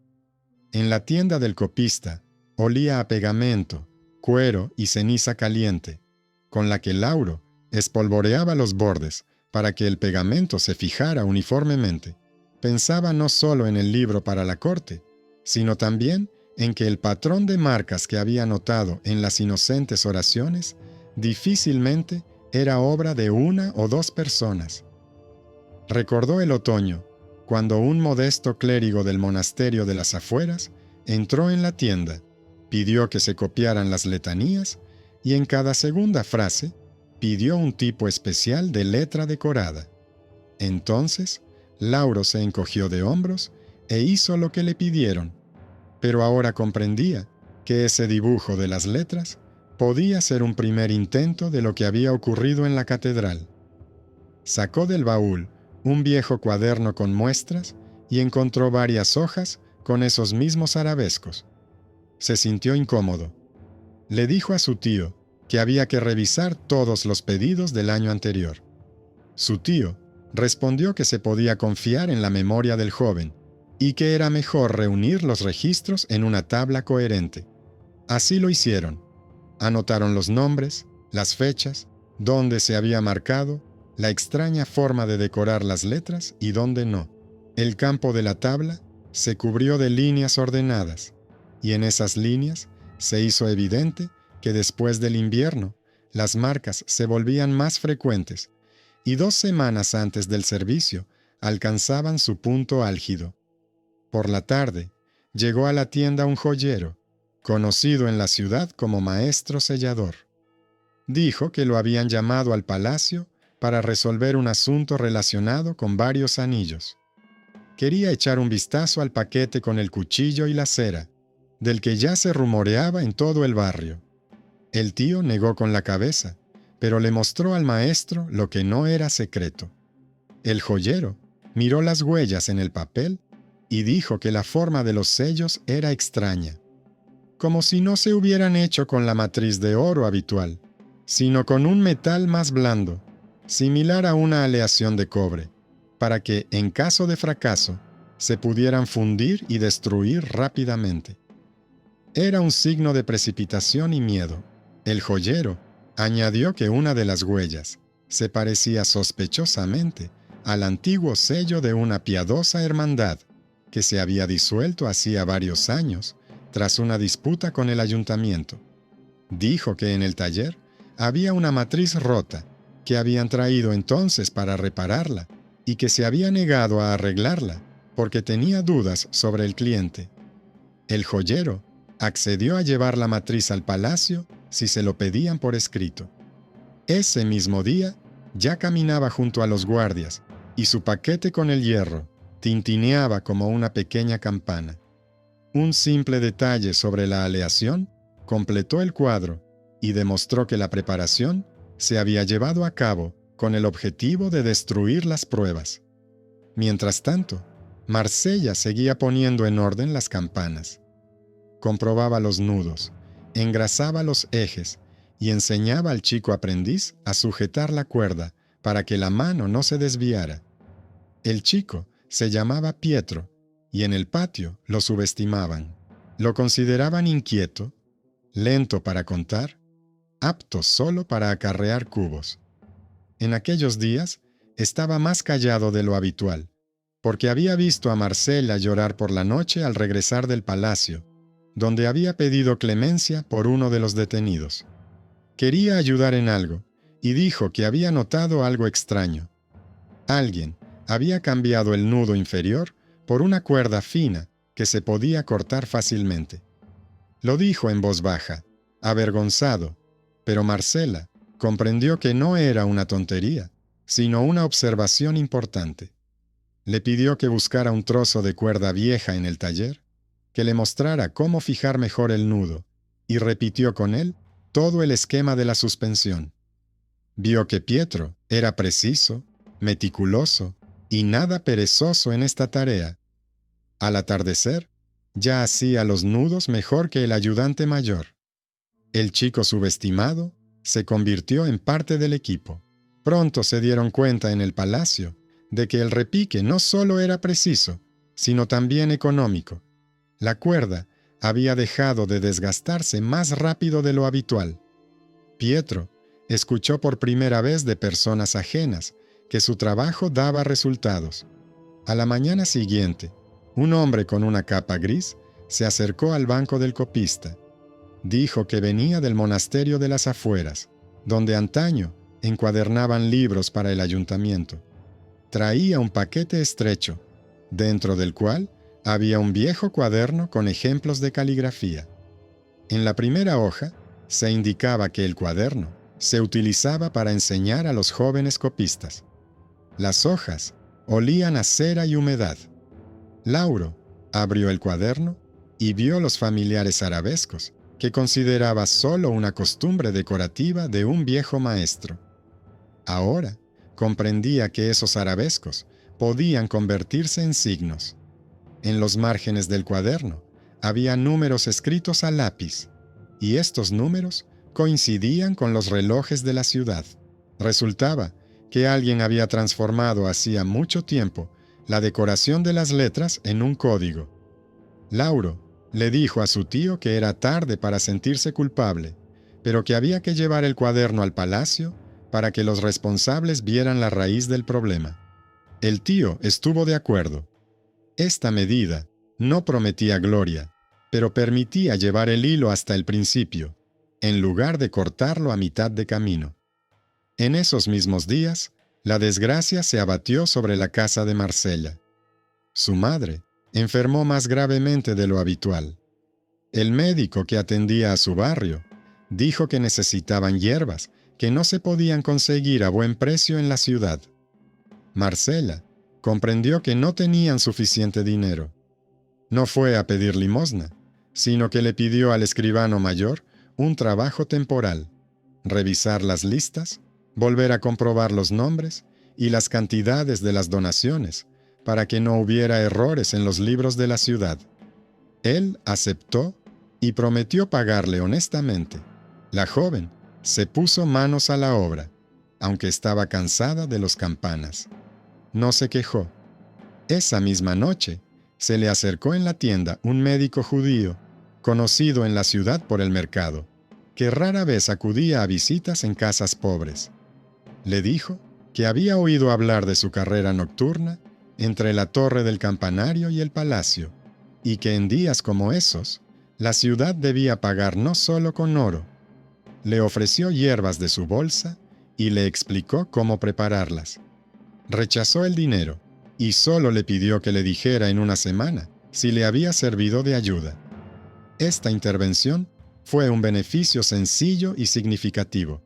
En la tienda del copista olía a pegamento, cuero y ceniza caliente, con la que Lauro espolvoreaba los bordes para que el pegamento se fijara uniformemente. Pensaba no solo en el libro para la corte, sino también en que el patrón de marcas que había notado en las inocentes oraciones difícilmente era obra de una o dos personas. Recordó el otoño, cuando un modesto clérigo del monasterio de las afueras entró en la tienda, pidió que se copiaran las letanías y en cada segunda frase pidió un tipo especial de letra decorada. Entonces, Lauro se encogió de hombros e hizo lo que le pidieron, pero ahora comprendía que ese dibujo de las letras podía ser un primer intento de lo que había ocurrido en la catedral. Sacó del baúl un viejo cuaderno con muestras y encontró varias hojas con esos mismos arabescos. Se sintió incómodo. Le dijo a su tío que había que revisar todos los pedidos del año anterior. Su tío respondió que se podía confiar en la memoria del joven y que era mejor reunir los registros en una tabla coherente. Así lo hicieron. Anotaron los nombres, las fechas, dónde se había marcado, la extraña forma de decorar las letras y dónde no. El campo de la tabla se cubrió de líneas ordenadas, y en esas líneas se hizo evidente que después del invierno las marcas se volvían más frecuentes y 2 semanas antes del servicio alcanzaban su punto álgido. Por la tarde llegó a la tienda un joyero, conocido en la ciudad como maestro sellador. Dijo que lo habían llamado al palacio para resolver un asunto relacionado con varios anillos. Quería echar un vistazo al paquete con el cuchillo y la cera, del que ya se rumoreaba en todo el barrio. El tío negó con la cabeza, pero le mostró al maestro lo que no era secreto. El joyero miró las huellas en el papel y dijo que la forma de los sellos era extraña, como si no se hubieran hecho con la matriz de oro habitual, sino con un metal más blando, similar a una aleación de cobre, para que, en caso de fracaso, se pudieran fundir y destruir rápidamente. Era un signo de precipitación y miedo. El joyero añadió que una de las huellas se parecía sospechosamente al antiguo sello de una piadosa hermandad que se había disuelto hacía varios años tras una disputa con el ayuntamiento. Dijo que en el taller había una matriz rota que habían traído entonces para repararla y que se había negado a arreglarla porque tenía dudas sobre el cliente. El joyero accedió a llevar la matriz al palacio si se lo pedían por escrito. Ese mismo día ya caminaba junto a los guardias y su paquete con el hierro tintineaba como una pequeña campana. Un simple detalle sobre la aleación completó el cuadro y demostró que la preparación se había llevado a cabo con el objetivo de destruir las pruebas. Mientras tanto, Marsella seguía poniendo en orden las campanas. Comprobaba los nudos, engrasaba los ejes y enseñaba al chico aprendiz a sujetar la cuerda para que la mano no se desviara. El chico se llamaba Pietro y en el patio lo subestimaban. Lo consideraban inquieto, lento para contar, apto solo para acarrear cubos. En aquellos días estaba más callado de lo habitual, porque había visto a Marsella llorar por la noche al regresar del palacio, donde había pedido clemencia por uno de los detenidos. Quería ayudar en algo, y dijo que había notado algo extraño. Alguien había cambiado el nudo inferior por una cuerda fina que se podía cortar fácilmente. Lo dijo en voz baja, avergonzado, pero Marcela comprendió que no era una tontería, sino una observación importante. Le pidió que buscara un trozo de cuerda vieja en el taller, que le mostrara cómo fijar mejor el nudo, y repitió con él todo el esquema de la suspensión. Vio que Pietro era preciso, meticuloso y nada perezoso en esta tarea. Al atardecer, ya hacía los nudos mejor que el ayudante mayor. El chico subestimado se convirtió en parte del equipo. Pronto se dieron cuenta en el palacio de que el repique no solo era preciso, sino también económico. La cuerda había dejado de desgastarse más rápido de lo habitual. Pietro escuchó por primera vez de personas ajenas que su trabajo daba resultados. A la mañana siguiente, un hombre con una capa gris se acercó al banco del copista. Dijo que venía del monasterio de las afueras, donde antaño encuadernaban libros para el ayuntamiento. Traía un paquete estrecho, dentro del cual había un viejo cuaderno con ejemplos de caligrafía. En la primera hoja se indicaba que el cuaderno se utilizaba para enseñar a los jóvenes copistas. Las hojas olían a cera y humedad. Lauro abrió el cuaderno y vio los familiares arabescos, que consideraba solo una costumbre decorativa de un viejo maestro. Ahora comprendía que esos arabescos podían convertirse en signos. En los márgenes del cuaderno había números escritos a lápiz, y estos números coincidían con los relojes de la ciudad. Resultaba que alguien había transformado hacía mucho tiempo la decoración de las letras en un código. Lauro le dijo a su tío que era tarde para sentirse culpable, pero que había que llevar el cuaderno al palacio para que los responsables vieran la raíz del problema. El tío estuvo de acuerdo. Esta medida no prometía gloria, pero permitía llevar el hilo hasta el principio, en lugar de cortarlo a mitad de camino. En esos mismos días, la desgracia se abatió sobre la casa de Marsella. Su madre enfermó más gravemente de lo habitual. El médico que atendía a su barrio dijo que necesitaban hierbas que no se podían conseguir a buen precio en la ciudad. Marcella comprendió que no tenían suficiente dinero. No fue a pedir limosna, sino que le pidió al escribano mayor un trabajo temporal, revisar las listas, volver a comprobar los nombres y las cantidades de las donaciones, para que no hubiera errores en los libros de la ciudad. Él aceptó y prometió pagarle honestamente. La joven se puso manos a la obra, aunque estaba cansada de los campanas. No se quejó. Esa misma noche, se le acercó en la tienda un médico judío, conocido en la ciudad por el mercado, que rara vez acudía a visitas en casas pobres. Le dijo que había oído hablar de su carrera nocturna entre la torre del campanario y el palacio, y que en días como esos, la ciudad debía pagar no solo con oro. Le ofreció hierbas de su bolsa y le explicó cómo prepararlas. Rechazó el dinero y solo le pidió que le dijera en una semana si le había servido de ayuda. Esta intervención fue un beneficio sencillo y significativo.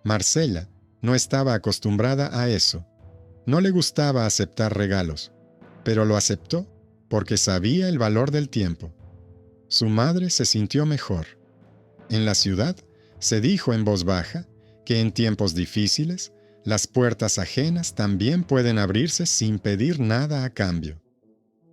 Marcella no estaba acostumbrada a eso. No le gustaba aceptar regalos, pero lo aceptó porque sabía el valor del tiempo. Su madre se sintió mejor. En la ciudad se dijo en voz baja que en tiempos difíciles las puertas ajenas también pueden abrirse sin pedir nada a cambio.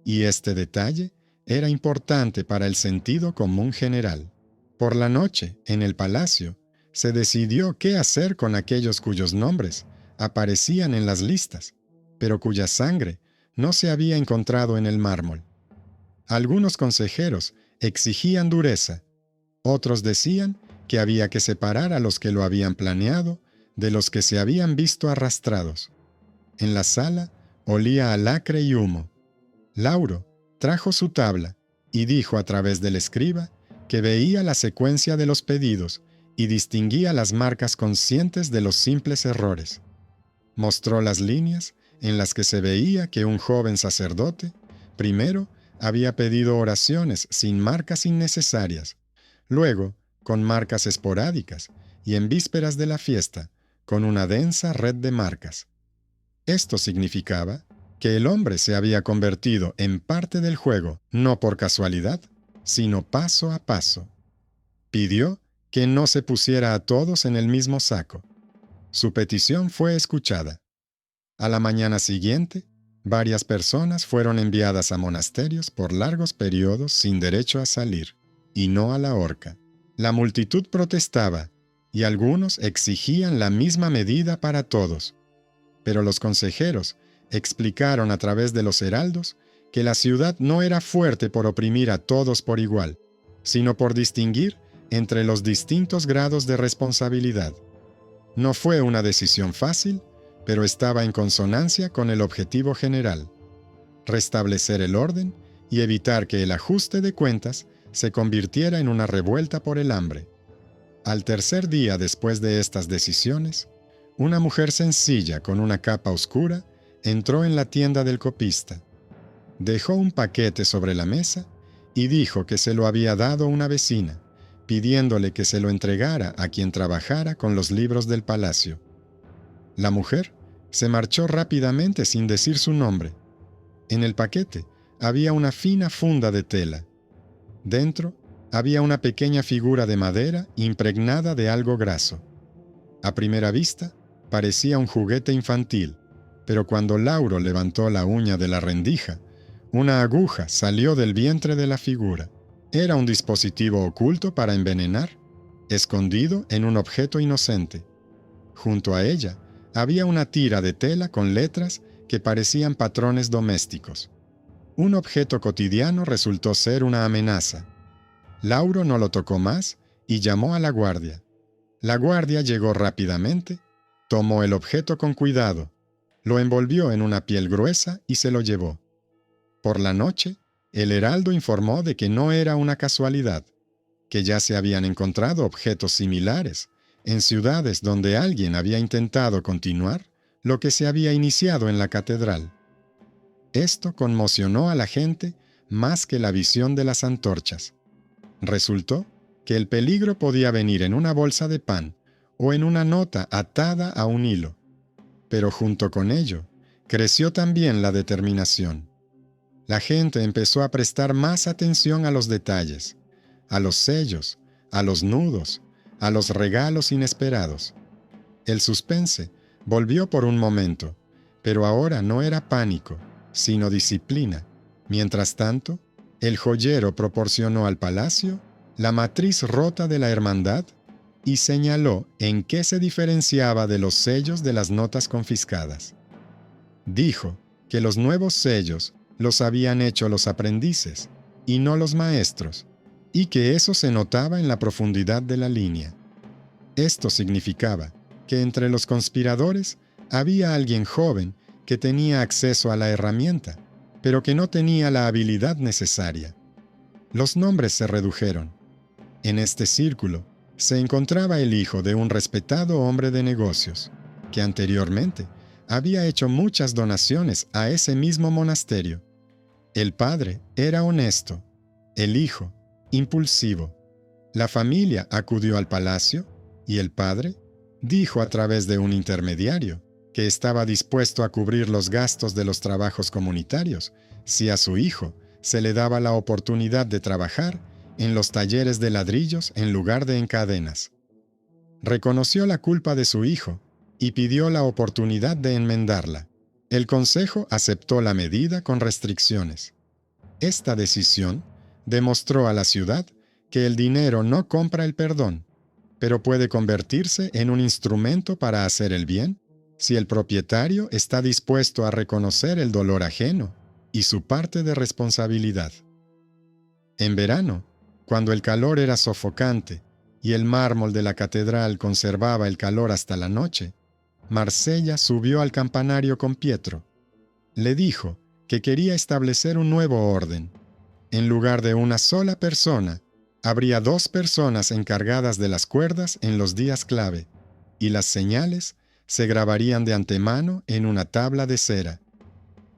Y este detalle era importante para el sentido común general. Por la noche, en el palacio, se decidió qué hacer con aquellos cuyos nombres aparecían en las listas, pero cuya sangre no se había encontrado en el mármol. Algunos consejeros exigían dureza, otros decían que había que separar a los que lo habían planeado de los que se habían visto arrastrados. En la sala olía a lacre y humo. Lauro trajo su tabla y dijo a través del escriba que veía la secuencia de los pedidos y distinguía las marcas conscientes de los simples errores. Mostró las líneas en las que se veía que un joven sacerdote, primero, había pedido oraciones sin marcas innecesarias, luego, con marcas esporádicas, y en vísperas de la fiesta, con una densa red de marcas. Esto significaba que el hombre se había convertido en parte del juego, no por casualidad, sino paso a paso. Pidió que no se pusiera a todos en el mismo saco. Su petición fue escuchada. A la mañana siguiente, varias personas fueron enviadas a monasterios por largos periodos sin derecho a salir, y no a la horca. La multitud protestaba, y algunos exigían la misma medida para todos. Pero los consejeros explicaron a través de los heraldos que la ciudad no era fuerte por oprimir a todos por igual, sino por distinguir entre los distintos grados de responsabilidad. No fue una decisión fácil, pero estaba en consonancia con el objetivo general: restablecer el orden y evitar que el ajuste de cuentas se convirtiera en una revuelta por el hambre. Al tercer día después de estas decisiones, una mujer sencilla con una capa oscura entró en la tienda del copista. Dejó un paquete sobre la mesa y dijo que se lo había dado una vecina, pidiéndole que se lo entregara a quien trabajara con los libros del palacio. La mujer se marchó rápidamente sin decir su nombre. En el paquete había una fina funda de tela. Dentro había una pequeña figura de madera impregnada de algo graso. A primera vista, parecía un juguete infantil, pero cuando Lauro levantó la uña de la rendija, una aguja salió del vientre de la figura. Era un dispositivo oculto para envenenar, escondido en un objeto inocente. Junto a ella había una tira de tela con letras que parecían patrones domésticos. Un objeto cotidiano resultó ser una amenaza. Lauro no lo tocó más y llamó a la guardia. La guardia llegó rápidamente, tomó el objeto con cuidado, lo envolvió en una piel gruesa y se lo llevó. Por la noche, el heraldo informó de que no era una casualidad, que ya se habían encontrado objetos similares en ciudades donde alguien había intentado continuar lo que se había iniciado en la catedral. Esto conmocionó a la gente más que la visión de las antorchas. Resultó que el peligro podía venir en una bolsa de pan o en una nota atada a un hilo. Pero junto con ello, creció también la determinación. La gente empezó a prestar más atención a los detalles, a los sellos, a los nudos, a los regalos inesperados. El suspense volvió por un momento, pero ahora no era pánico, sino disciplina. Mientras tanto, el joyero proporcionó al palacio la matriz rota de la hermandad y señaló en qué se diferenciaba de los sellos de las notas confiscadas. Dijo que los nuevos sellos los habían hecho los aprendices y no los maestros, y que eso se notaba en la profundidad de la línea. Esto significaba que entre los conspiradores había alguien joven que tenía acceso a la herramienta, pero que no tenía la habilidad necesaria. Los nombres se redujeron. En este círculo se encontraba el hijo de un respetado hombre de negocios, que anteriormente había hecho muchas donaciones a ese mismo monasterio. El padre era honesto, el hijo impulsivo. La familia acudió al palacio y el padre dijo a través de un intermediario que estaba dispuesto a cubrir los gastos de los trabajos comunitarios si a su hijo se le daba la oportunidad de trabajar en los talleres de ladrillos en lugar de en cadenas. Reconoció la culpa de su hijo y pidió la oportunidad de enmendarla. El consejo aceptó la medida con restricciones. Esta decisión demostró a la ciudad que el dinero no compra el perdón, pero puede convertirse en un instrumento para hacer el bien si el propietario está dispuesto a reconocer el dolor ajeno y su parte de responsabilidad. En verano, cuando el calor era sofocante y el mármol de la catedral conservaba el calor hasta la noche, Marsella subió al campanario con Pietro. Le dijo que quería establecer un nuevo orden. En lugar de una sola persona, habría 2 personas encargadas de las cuerdas en los días clave, y las señales se grabarían de antemano en una tabla de cera.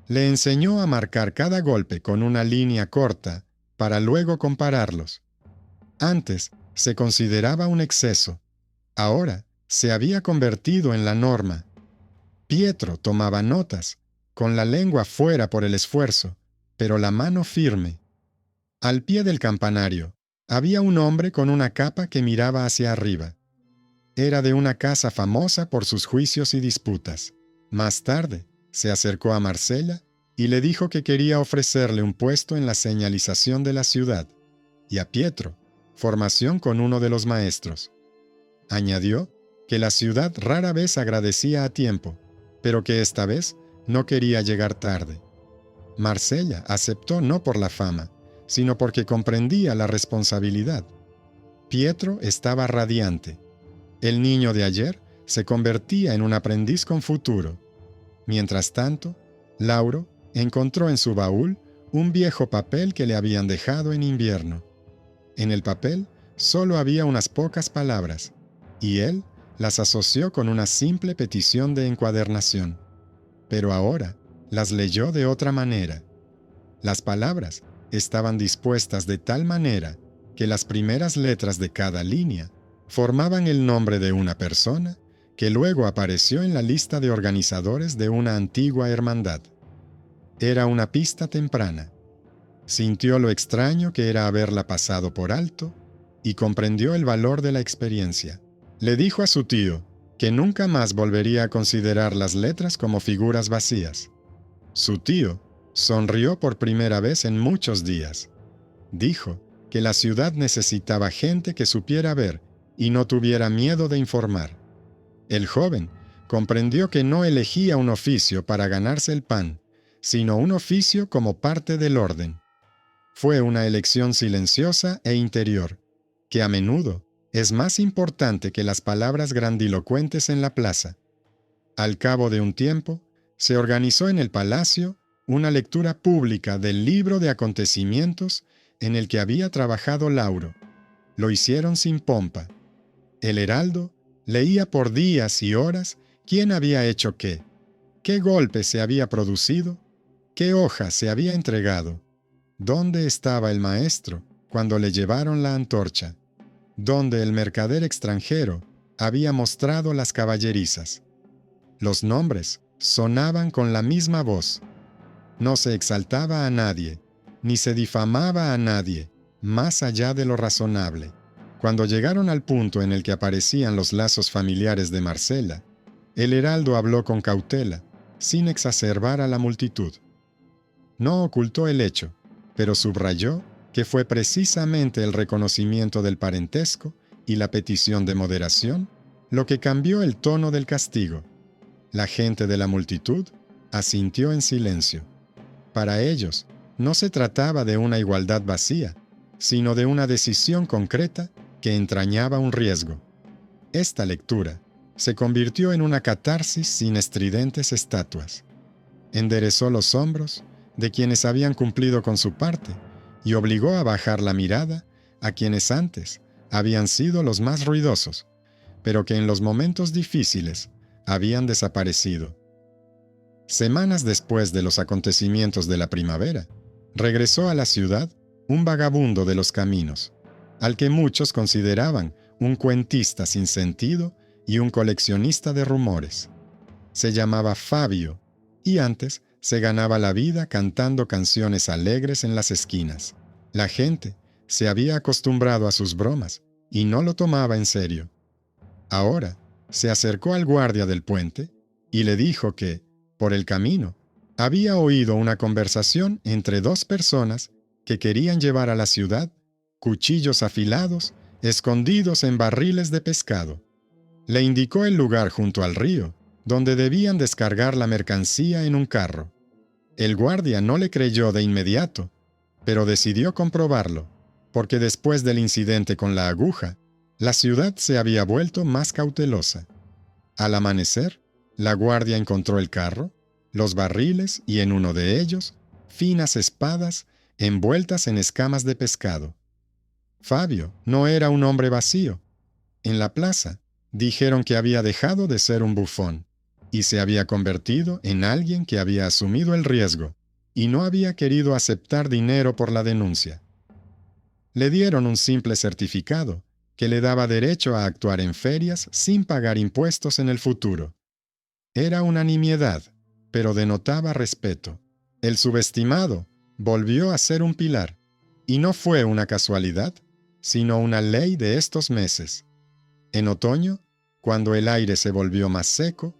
Le enseñó a marcar cada golpe con una línea corta para luego compararlos. Antes se consideraba un exceso. Ahora se había convertido en la norma. Pietro tomaba notas, con la lengua fuera por el esfuerzo, pero la mano firme. Al pie del campanario había un hombre con una capa que miraba hacia arriba. Era de una casa famosa por sus juicios y disputas. Más tarde, se acercó a Marsella y le dijo que quería ofrecerle un puesto en la señalización de la ciudad, y a Pietro, formación con uno de los maestros. Añadió que la ciudad rara vez agradecía a tiempo, pero que esta vez no quería llegar tarde. Marsella aceptó no por la fama, sino porque comprendía la responsabilidad. Pietro estaba radiante. El niño de ayer se convertía en un aprendiz con futuro. Mientras tanto, Lauro encontró en su baúl un viejo papel que le habían dejado en invierno. En el papel solo había unas pocas palabras, y él las asoció con una simple petición de encuadernación. Pero ahora las leyó de otra manera. Las palabras estaban dispuestas de tal manera que las primeras letras de cada línea formaban el nombre de una persona que luego apareció en la lista de organizadores de una antigua hermandad. Era una pista temprana. Sintió lo extraño que era haberla pasado por alto y comprendió el valor de la experiencia. Le dijo a su tío que nunca más volvería a considerar las letras como figuras vacías. Su tío sonrió por primera vez en muchos días. Dijo que la ciudad necesitaba gente que supiera ver y no tuviera miedo de informar. El joven comprendió que no elegía un oficio para ganarse el pan, sino un oficio como parte del orden. Fue una elección silenciosa e interior, que a menudo es más importante que las palabras grandilocuentes en la plaza. Al cabo de un tiempo, se organizó en el palacio una lectura pública del libro de acontecimientos en el que había trabajado Lauro. Lo hicieron sin pompa. El heraldo leía por días y horas quién había hecho qué golpe se había producido, qué hoja se había entregado, dónde estaba el maestro cuando le llevaron la antorcha, dónde el mercader extranjero había mostrado las caballerizas. Los nombres sonaban con la misma voz. No se exaltaba a nadie, ni se difamaba a nadie, más allá de lo razonable. Cuando llegaron al punto en el que aparecían los lazos familiares de Marcela, el heraldo habló con cautela, sin exacerbar a la multitud. No ocultó el hecho, pero subrayó que fue precisamente el reconocimiento del parentesco y la petición de moderación lo que cambió el tono del castigo. La gente de la multitud asintió en silencio. Para ellos, no se trataba de una igualdad vacía, sino de una decisión concreta que entrañaba un riesgo. Esta lectura se convirtió en una catarsis sin estridentes estatuas. Enderezó los hombros de quienes habían cumplido con su parte y obligó a bajar la mirada a quienes antes habían sido los más ruidosos, pero que en los momentos difíciles habían desaparecido. Semanas después de los acontecimientos de la primavera, regresó a la ciudad un vagabundo de los caminos, al que muchos consideraban un cuentista sin sentido y un coleccionista de rumores. Se llamaba Fabio, y antes se ganaba la vida cantando canciones alegres en las esquinas. La gente se había acostumbrado a sus bromas y no lo tomaba en serio. Ahora se acercó al guardia del puente y le dijo que, por el camino, había oído una conversación entre dos personas que querían llevar a la ciudad cuchillos afilados escondidos en barriles de pescado. Le indicó el lugar junto al río, donde debían descargar la mercancía en un carro. El guardia no le creyó de inmediato, pero decidió comprobarlo, porque después del incidente con la aguja, la ciudad se había vuelto más cautelosa. Al amanecer, la guardia encontró el carro, los barriles y en uno de ellos, finas espadas envueltas en escamas de pescado. Fabio no era un hombre vacío. En la plaza, dijeron que había dejado de ser un bufón y se había convertido en alguien que había asumido el riesgo y no había querido aceptar dinero por la denuncia. Le dieron un simple certificado que le daba derecho a actuar en ferias sin pagar impuestos en el futuro. Era una nimiedad, pero denotaba respeto. El subestimado volvió a ser un pilar, y no fue una casualidad, sino una ley de estos meses. En otoño, cuando el aire se volvió más seco,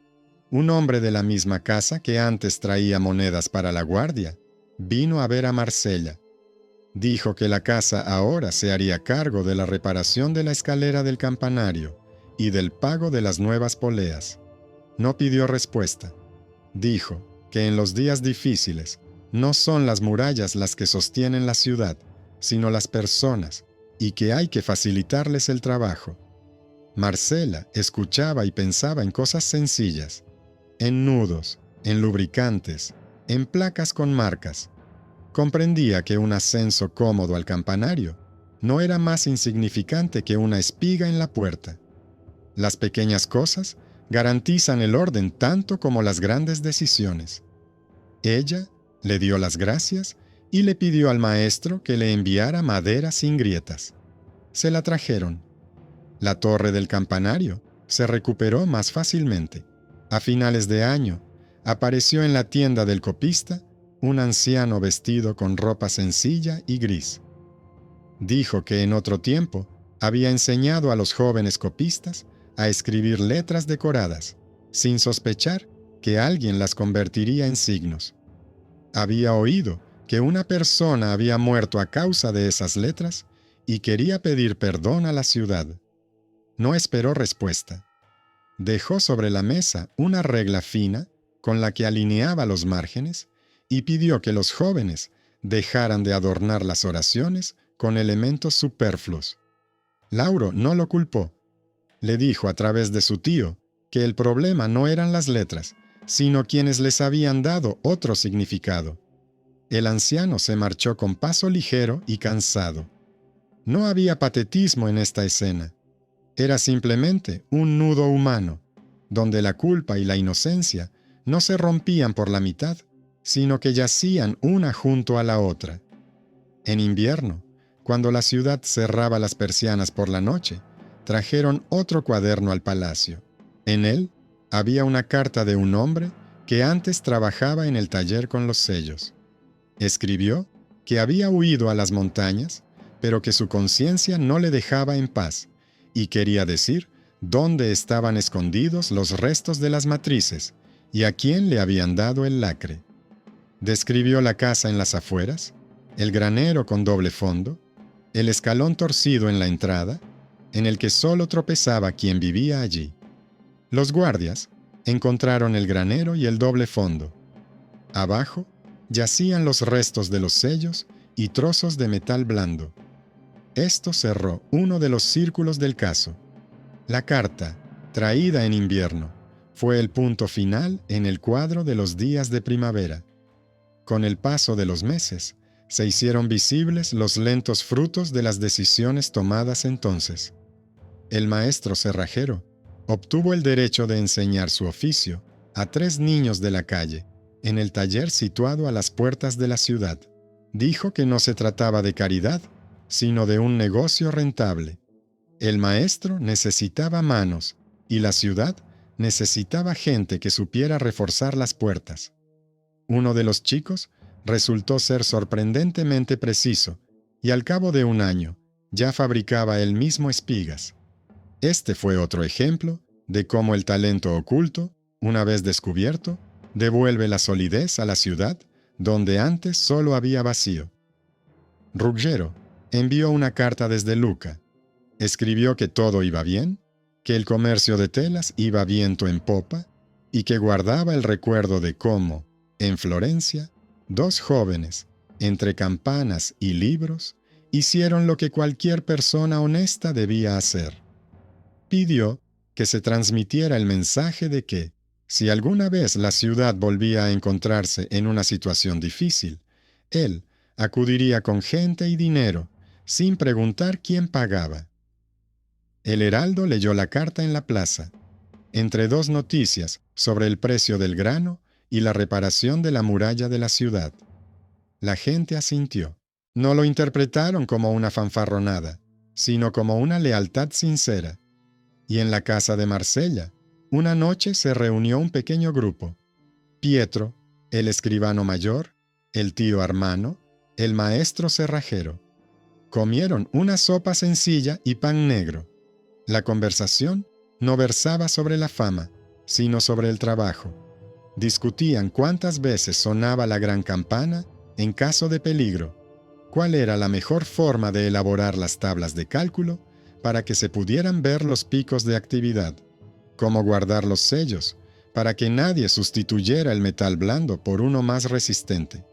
un hombre de la misma casa que antes traía monedas para la guardia, vino a ver a Marcella. Dijo que la casa ahora se haría cargo de la reparación de la escalera del campanario y del pago de las nuevas poleas. No pidió respuesta. Dijo que en los días difíciles no son las murallas las que sostienen la ciudad, sino las personas, y que hay que facilitarles el trabajo. Marcella escuchaba y pensaba en cosas sencillas, en nudos, en lubricantes, en placas con marcas. Comprendía que un ascenso cómodo al campanario no era más insignificante que una espiga en la puerta. Las pequeñas cosas garantizan el orden tanto como las grandes decisiones. Ella le dio las gracias y le pidió al maestro que le enviara madera sin grietas. Se la trajeron. La torre del campanario se recuperó más fácilmente. A finales de año, apareció en la tienda del copista un anciano vestido con ropa sencilla y gris. Dijo que en otro tiempo había enseñado a los jóvenes copistas a escribir letras decoradas, sin sospechar que alguien las convertiría en signos. Había oído que una persona había muerto a causa de esas letras y quería pedir perdón a la ciudad. No esperó respuesta. Dejó sobre la mesa una regla fina con la que alineaba los márgenes y pidió que los jóvenes dejaran de adornar las oraciones con elementos superfluos. Lauro no lo culpó. Le dijo a través de su tío que el problema no eran las letras, sino quienes les habían dado otro significado. El anciano se marchó con paso ligero y cansado. No había patetismo en esta escena. Era simplemente un nudo humano, donde la culpa y la inocencia no se rompían por la mitad, sino que yacían una junto a la otra. En invierno, cuando la ciudad cerraba las persianas por la noche, trajeron otro cuaderno al palacio. En él había una carta de un hombre que antes trabajaba en el taller con los sellos. Escribió que había huido a las montañas, pero que su conciencia no le dejaba en paz, y quería decir dónde estaban escondidos los restos de las matrices y a quién le habían dado el lacre. Describió la casa en las afueras, el granero con doble fondo, el escalón torcido en la entrada, en el que solo tropezaba quien vivía allí. Los guardias encontraron el granero y el doble fondo. Abajo yacían los restos de los sellos y trozos de metal blando. Esto cerró uno de los círculos del caso. La carta, traída en invierno, fue el punto final en el cuadro de los días de primavera. Con el paso de los meses, se hicieron visibles los lentos frutos de las decisiones tomadas entonces. El maestro cerrajero obtuvo el derecho de enseñar su oficio a 3 niños de la calle, en el taller situado a las puertas de la ciudad. Dijo que no se trataba de caridad, sino de un negocio rentable. El maestro necesitaba manos y la ciudad necesitaba gente que supiera reforzar las puertas. Uno de los chicos resultó ser sorprendentemente preciso y al cabo de un año ya fabricaba él mismo espigas. Este fue otro ejemplo de cómo el talento oculto, una vez descubierto, devuelve la solidez a la ciudad donde antes solo había vacío. Ruggiero envió una carta desde Lucca. Escribió que todo iba bien, que el comercio de telas iba viento en popa y que guardaba el recuerdo de cómo, en Florencia, dos jóvenes, entre campanas y libros, hicieron lo que cualquier persona honesta debía hacer. Pidió que se transmitiera el mensaje de que, si alguna vez la ciudad volvía a encontrarse en una situación difícil, él acudiría con gente y dinero, sin preguntar quién pagaba. El heraldo leyó la carta en la plaza, entre dos noticias sobre el precio del grano y la reparación de la muralla de la ciudad. La gente asintió. No lo interpretaron como una fanfarronada, sino como una lealtad sincera. Y en la casa de Marsella, una noche se reunió un pequeño grupo. Pietro, el escribano mayor, el tío Armano, el maestro cerrajero. Comieron una sopa sencilla y pan negro. La conversación no versaba sobre la fama, sino sobre el trabajo. Discutían cuántas veces sonaba la gran campana en caso de peligro, cuál era la mejor forma de elaborar las tablas de cálculo para que se pudieran ver los picos de actividad, cómo guardar los sellos para que nadie sustituyera el metal blando por uno más resistente.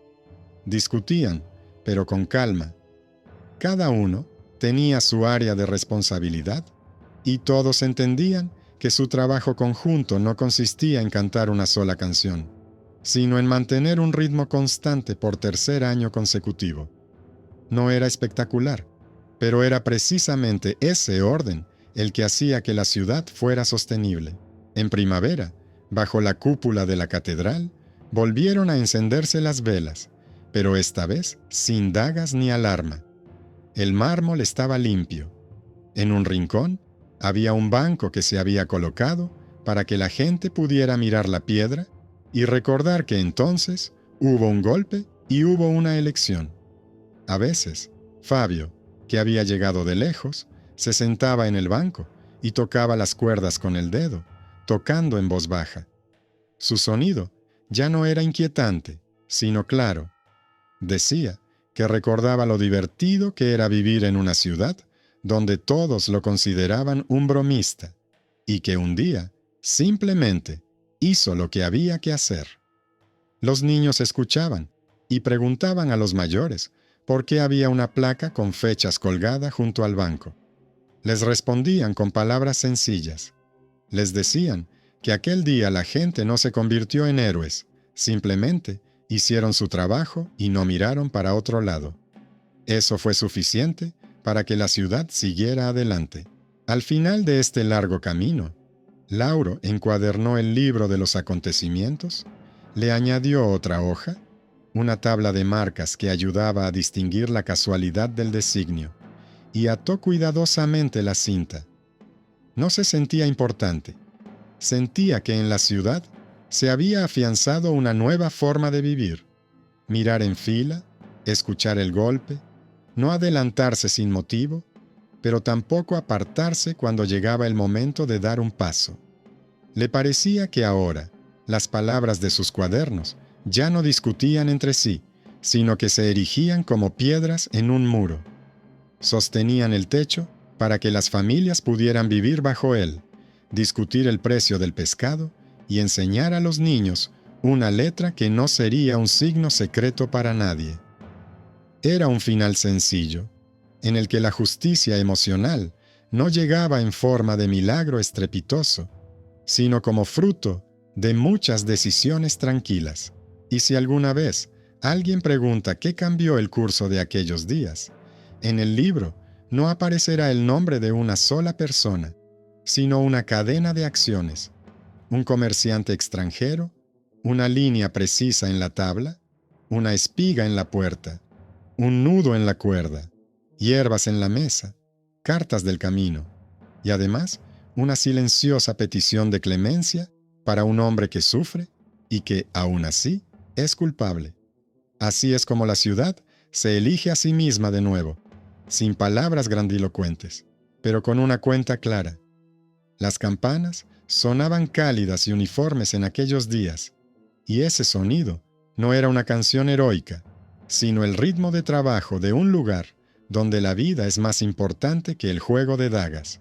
Discutían, pero con calma. Cada uno tenía su área de responsabilidad y todos entendían que su trabajo conjunto no consistía en cantar una sola canción, sino en mantener un ritmo constante por tercer año consecutivo. No era espectacular, pero era precisamente ese orden el que hacía que la ciudad fuera sostenible. En primavera, bajo la cúpula de la catedral, volvieron a encenderse las velas, pero esta vez sin dagas ni alarma. El mármol estaba limpio. En un rincón había un banco que se había colocado para que la gente pudiera mirar la piedra y recordar que entonces hubo un golpe y hubo una elección. A veces, Fabio, que había llegado de lejos, se sentaba en el banco y tocaba las cuerdas con el dedo, tocando en voz baja. Su sonido ya no era inquietante, sino claro. Decía que recordaba lo divertido que era vivir en una ciudad donde todos lo consideraban un bromista, y que un día, simplemente, hizo lo que había que hacer. Los niños escuchaban y preguntaban a los mayores por qué había una placa con fechas colgada junto al banco. Les respondían con palabras sencillas. Les decían que aquel día la gente no se convirtió en héroes, simplemente hicieron su trabajo y no miraron para otro lado. Eso fue suficiente para que la ciudad siguiera adelante. Al final de este largo camino, Lauro encuadernó el libro de los acontecimientos, le añadió otra hoja, una tabla de marcas que ayudaba a distinguir la casualidad del designio, y ató cuidadosamente la cinta. No se sentía importante. Sentía que en la ciudad se había afianzado una nueva forma de vivir. Mirar en fila, escuchar el golpe, no adelantarse sin motivo, pero tampoco apartarse cuando llegaba el momento de dar un paso. Le parecía que ahora las palabras de sus cuadernos ya no discutían entre sí, sino que se erigían como piedras en un muro. Sostenían el techo para que las familias pudieran vivir bajo él, discutir el precio del pescado y enseñar a los niños una letra que no sería un signo secreto para nadie. Era un final sencillo, en el que la justicia emocional no llegaba en forma de milagro estrepitoso, sino como fruto de muchas decisiones tranquilas. Y si alguna vez alguien pregunta qué cambió el curso de aquellos días, en el libro no aparecerá el nombre de una sola persona, sino una cadena de acciones, un comerciante extranjero, una línea precisa en la tabla, una espiga en la puerta, un nudo en la cuerda, hierbas en la mesa, cartas del camino, y además una silenciosa petición de clemencia para un hombre que sufre y que, aún así, es culpable. Así es como la ciudad se elige a sí misma de nuevo, sin palabras grandilocuentes, pero con una cuenta clara. Las campanas sonaban cálidas y uniformes en aquellos días, y ese sonido no era una canción heroica, sino el ritmo de trabajo de un lugar donde la vida es más importante que el juego de dagas.